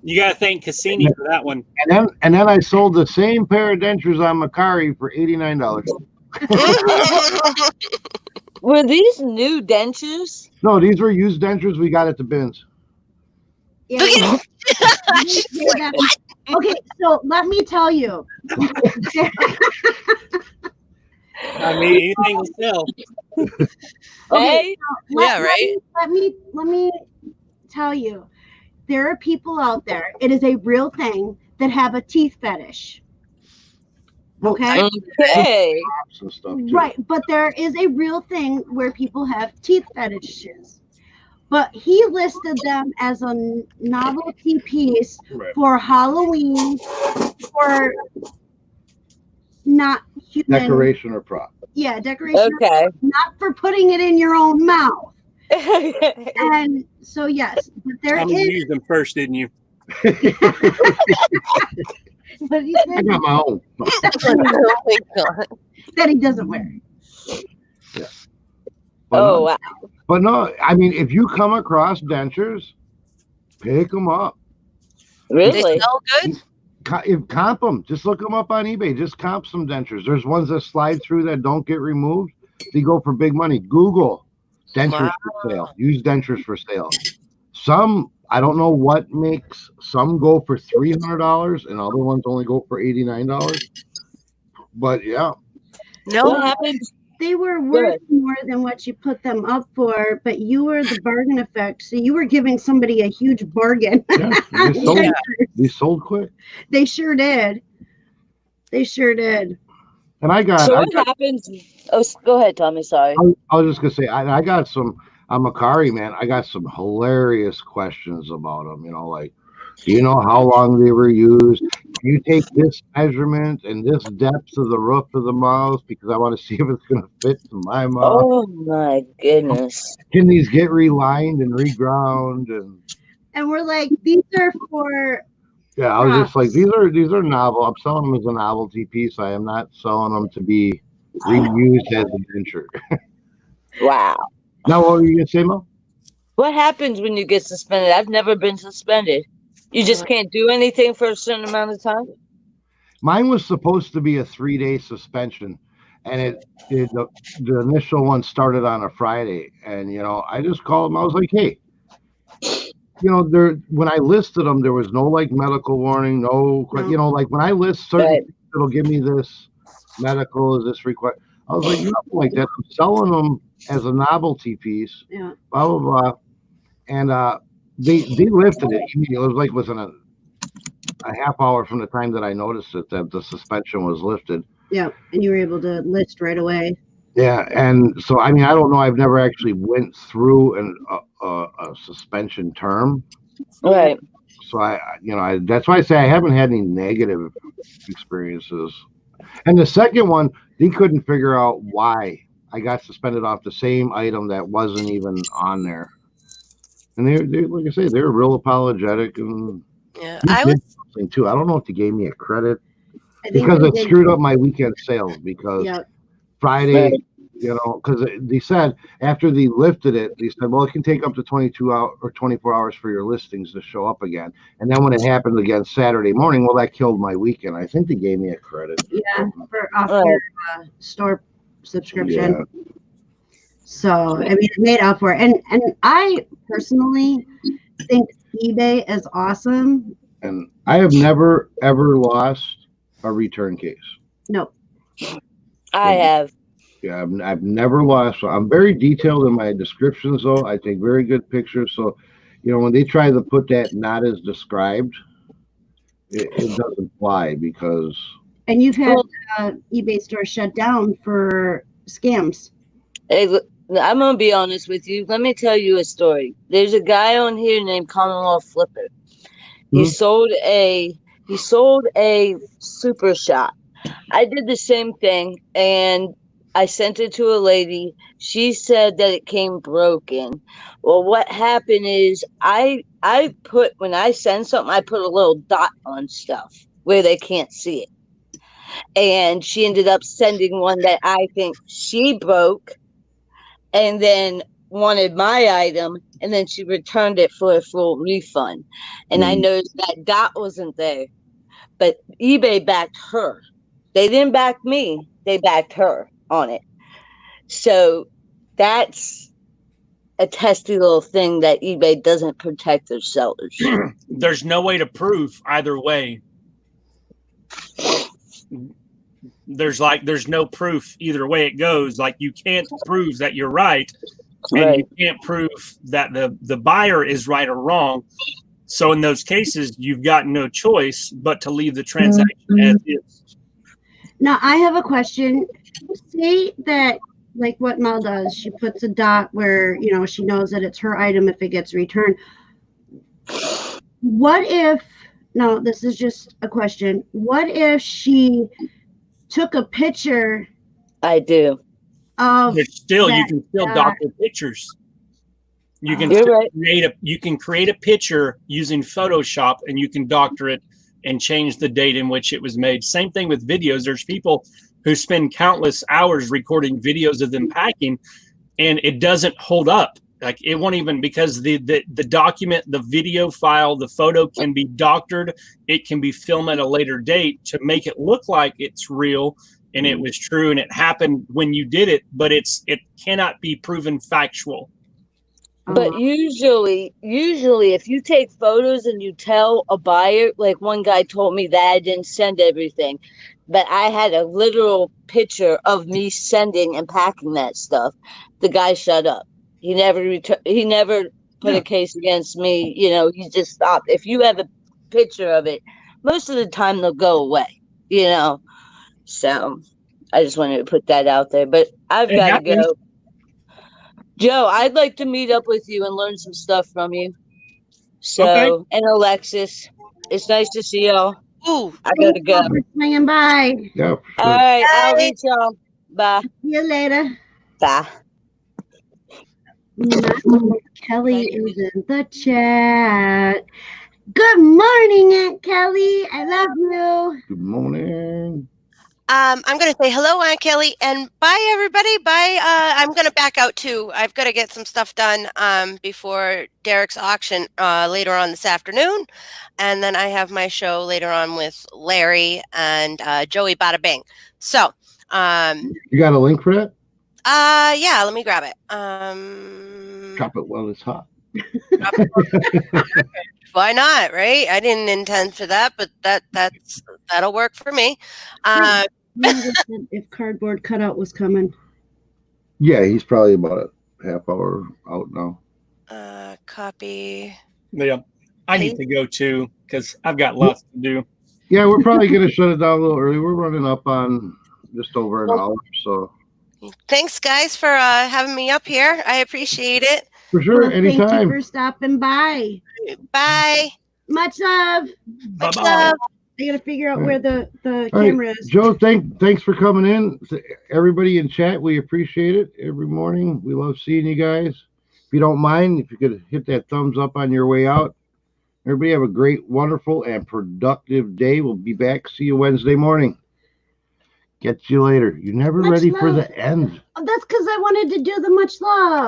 Speaker 5: You got to thank Cassini for that one.
Speaker 1: And then I sold the same pair of dentures on Macari for $89.
Speaker 4: Were these new dentures?
Speaker 1: No, these were used dentures we got at the bins.
Speaker 2: Yeah. Okay, so let me tell you.
Speaker 5: I mean, anything will sell.
Speaker 2: Okay,
Speaker 3: yeah, right.
Speaker 2: Let me tell you, there are people out there. It is a real thing that have a teeth fetish. Okay.
Speaker 4: Okay.
Speaker 2: Right, but there is a real thing where people have teeth fetishes. But he listed them as a novelty piece for Halloween, for not human
Speaker 1: decoration or prop.
Speaker 2: Yeah, decoration.
Speaker 4: Okay.
Speaker 2: Not for putting it in your own mouth. And so yes, but there
Speaker 5: Tommy, you
Speaker 2: is.
Speaker 5: used them first, didn't you?
Speaker 2: But he
Speaker 1: I
Speaker 2: said
Speaker 1: got my own.
Speaker 3: Oh my God.
Speaker 2: that he doesn't wear.
Speaker 1: But
Speaker 4: Oh,
Speaker 1: no,
Speaker 4: wow.
Speaker 1: but no, I mean, if you come across dentures, pick them up.
Speaker 3: They
Speaker 4: Really?
Speaker 3: smell good?
Speaker 1: Comp them. Just look them up on eBay. Just comp some dentures. There's ones that slide through that don't get removed. They go for big money. Google dentures for sale. Use dentures for sale. Some, I don't know what makes some go for $300 and other ones only go for $89. But yeah,
Speaker 3: No.
Speaker 4: What happens?
Speaker 2: They were
Speaker 4: Go
Speaker 2: worth
Speaker 4: ahead.
Speaker 2: more than what you put them up for, but you were the bargain effect. So you were giving somebody a huge bargain.
Speaker 1: yeah, they sold quick.
Speaker 2: They sure did. They sure did.
Speaker 1: And I
Speaker 4: So
Speaker 1: got,
Speaker 4: what happens? Oh, go ahead, Tommy. Sorry.
Speaker 1: I was just gonna say, I got some. I'm Macari, man. I got some hilarious questions about them. You know, like, do you know how long they were used? Can you take this measurement and this depth of the roof of the mouth because I want to see if it's gonna fit to my mouth.
Speaker 4: Oh my goodness.
Speaker 1: Can these get relined and reground?
Speaker 2: And we're like, these are for
Speaker 1: Yeah, I was just like, these are novel. I'm selling them as a novelty piece. I am not selling them to be reused as a venture.
Speaker 4: Wow.
Speaker 1: Now, what were you gonna say, Mo?
Speaker 4: What happens when you get suspended? I've never been suspended. You just can't do anything for a certain amount of time?
Speaker 1: Mine was supposed to be a 3-day suspension, and the initial one started on a Friday. And I just called them. I was like, hey, when I listed them, there was no like medical warning, no, like when I list certain things, it'll give me this medical, is this required? I was like, nothing like that. I'm selling them as a novelty piece,
Speaker 2: yeah.
Speaker 1: blah blah blah, and they lifted it. It was like within a half hour from the time that I noticed it that the suspension was lifted.
Speaker 2: Yeah, and you were able to list right away.
Speaker 1: Yeah, and so I mean, I don't know. I've never actually went through a suspension term,
Speaker 4: Right.
Speaker 1: so I that's why I say I haven't had any negative experiences. And the second one, they couldn't figure out why I got suspended off the same item that wasn't even on there. And they like I say, they're real apologetic, and
Speaker 3: Yeah,
Speaker 1: they
Speaker 3: I
Speaker 1: did
Speaker 3: was.
Speaker 1: something too. I don't know if they gave me a credit
Speaker 2: I think
Speaker 1: because
Speaker 2: they
Speaker 1: it
Speaker 2: did-
Speaker 1: screwed up my weekend sales because
Speaker 2: Yeah.
Speaker 1: Friday, because they said after they lifted it, they said, well, it can take up to 22 hours or 24 hours for your listings to show up again. And then when it happened again Saturday morning, well, that killed my weekend. I think they gave me a credit.
Speaker 2: Yeah, for off your store subscription.
Speaker 1: Yeah.
Speaker 2: So I mean, it made up for it. And I personally think eBay is awesome.
Speaker 1: And I have never, ever lost a return case.
Speaker 2: No.
Speaker 4: I have.
Speaker 1: Yeah, I've never lost. So I'm very detailed in my descriptions, though. I take very good pictures. So, when they try to put that not as described, it doesn't fly because.
Speaker 2: And you've had eBay stores shut down for scams.
Speaker 4: Hey, I'm gonna be honest with you. Let me tell you a story. There's a guy on here named Commonwealth Flipper. He sold a super shot. I did the same thing, and I sent it to a lady. She said that it came broken. Well, what happened is when I send something, I put a little dot on stuff where they can't see it. And she ended up sending one that I think she broke and then wanted my item, and then she returned it for a full refund. And I noticed that dot wasn't there, but eBay backed her. They didn't back me. They backed her on it. So that's a testy little thing that eBay doesn't protect their sellers.
Speaker 5: There's no way to prove either way. There's no proof either way it goes. Like, you can't prove that you're right, and you can't prove that the buyer is right or wrong. So in those cases, you've got no choice but to leave the transaction as is.
Speaker 2: Now, I have a question. Say that, like what Mel does, she puts a dot where, she knows that it's her item if it gets returned. What if, no, this is just a question. What if she took a picture?
Speaker 4: I do.
Speaker 2: of
Speaker 5: But still, you
Speaker 2: that
Speaker 5: can still
Speaker 2: guy.
Speaker 5: doctor pictures. You can
Speaker 4: You're
Speaker 5: still
Speaker 4: right.
Speaker 5: create a picture using Photoshop, and you can doctor it and change the date in which it was made. Same thing with videos. There's people who spend countless hours recording videos of them packing, and it doesn't hold up. Like it won't even, because the document, the video file, the photo can be doctored. It can be filmed at a later date to make it look like it's real and it was true and it happened when you did it, but it cannot be proven factual.
Speaker 4: But usually if you take photos and you tell a buyer, like one guy told me that I didn't send everything, but I had a literal picture of me sending and packing that stuff. The guy shut up. He never put a case against me. You know, he just stopped. If you have a picture of it, most of the time they'll go away, you know. So I just wanted to put that out there. But I've got to go. Joe, I'd like to meet up with you and learn some stuff from you. So,
Speaker 5: Okay.
Speaker 4: and Alexis, it's nice to see y'all.
Speaker 3: Ooh.
Speaker 4: I gotta go.
Speaker 2: Swinging by.
Speaker 1: Yeah.
Speaker 4: All right, I'll reach y'all. Bye.
Speaker 2: See you later.
Speaker 4: Bye.
Speaker 2: Kelly is in the chat. Good morning, Aunt Kelly. I love you.
Speaker 1: Good morning.
Speaker 3: I'm going to say hello, Aunt Kelly, and bye, everybody. Bye. I'm going to back out, too. I've got to get some stuff done before Derek's auction later on this afternoon. And then I have my show later on with Larry and Joey Bada Bing. So.
Speaker 1: You got a link for that?
Speaker 3: Yeah, let me grab it.
Speaker 1: Drop it while it's hot.
Speaker 3: Why not, right? I didn't intend for that, but that'll work for me.
Speaker 2: If cardboard cutout was coming.
Speaker 1: Yeah, he's probably about a half hour out now.
Speaker 3: Copy.
Speaker 5: Yeah, I need to go too because I've got lots to do.
Speaker 1: Yeah, we're probably going to shut it down a little early. We're running up on just over an hour, so.
Speaker 3: Thanks, guys, for having me up here. I appreciate it.
Speaker 1: For sure, anytime.
Speaker 2: Thank you for stopping by.
Speaker 3: Bye.
Speaker 2: Much love.
Speaker 3: Much love.
Speaker 2: I gotta figure out where the
Speaker 1: All
Speaker 2: camera
Speaker 1: right.
Speaker 2: is.
Speaker 1: Joe, thanks for coming in. Everybody in chat, we appreciate it every morning. We love seeing you guys. If you don't mind, if you could hit that thumbs up on your way out. Everybody have a great, wonderful, and productive day. We'll be back. See you Wednesday morning. Catch you later. You're never ready for the end.
Speaker 2: That's because I wanted to do the much love.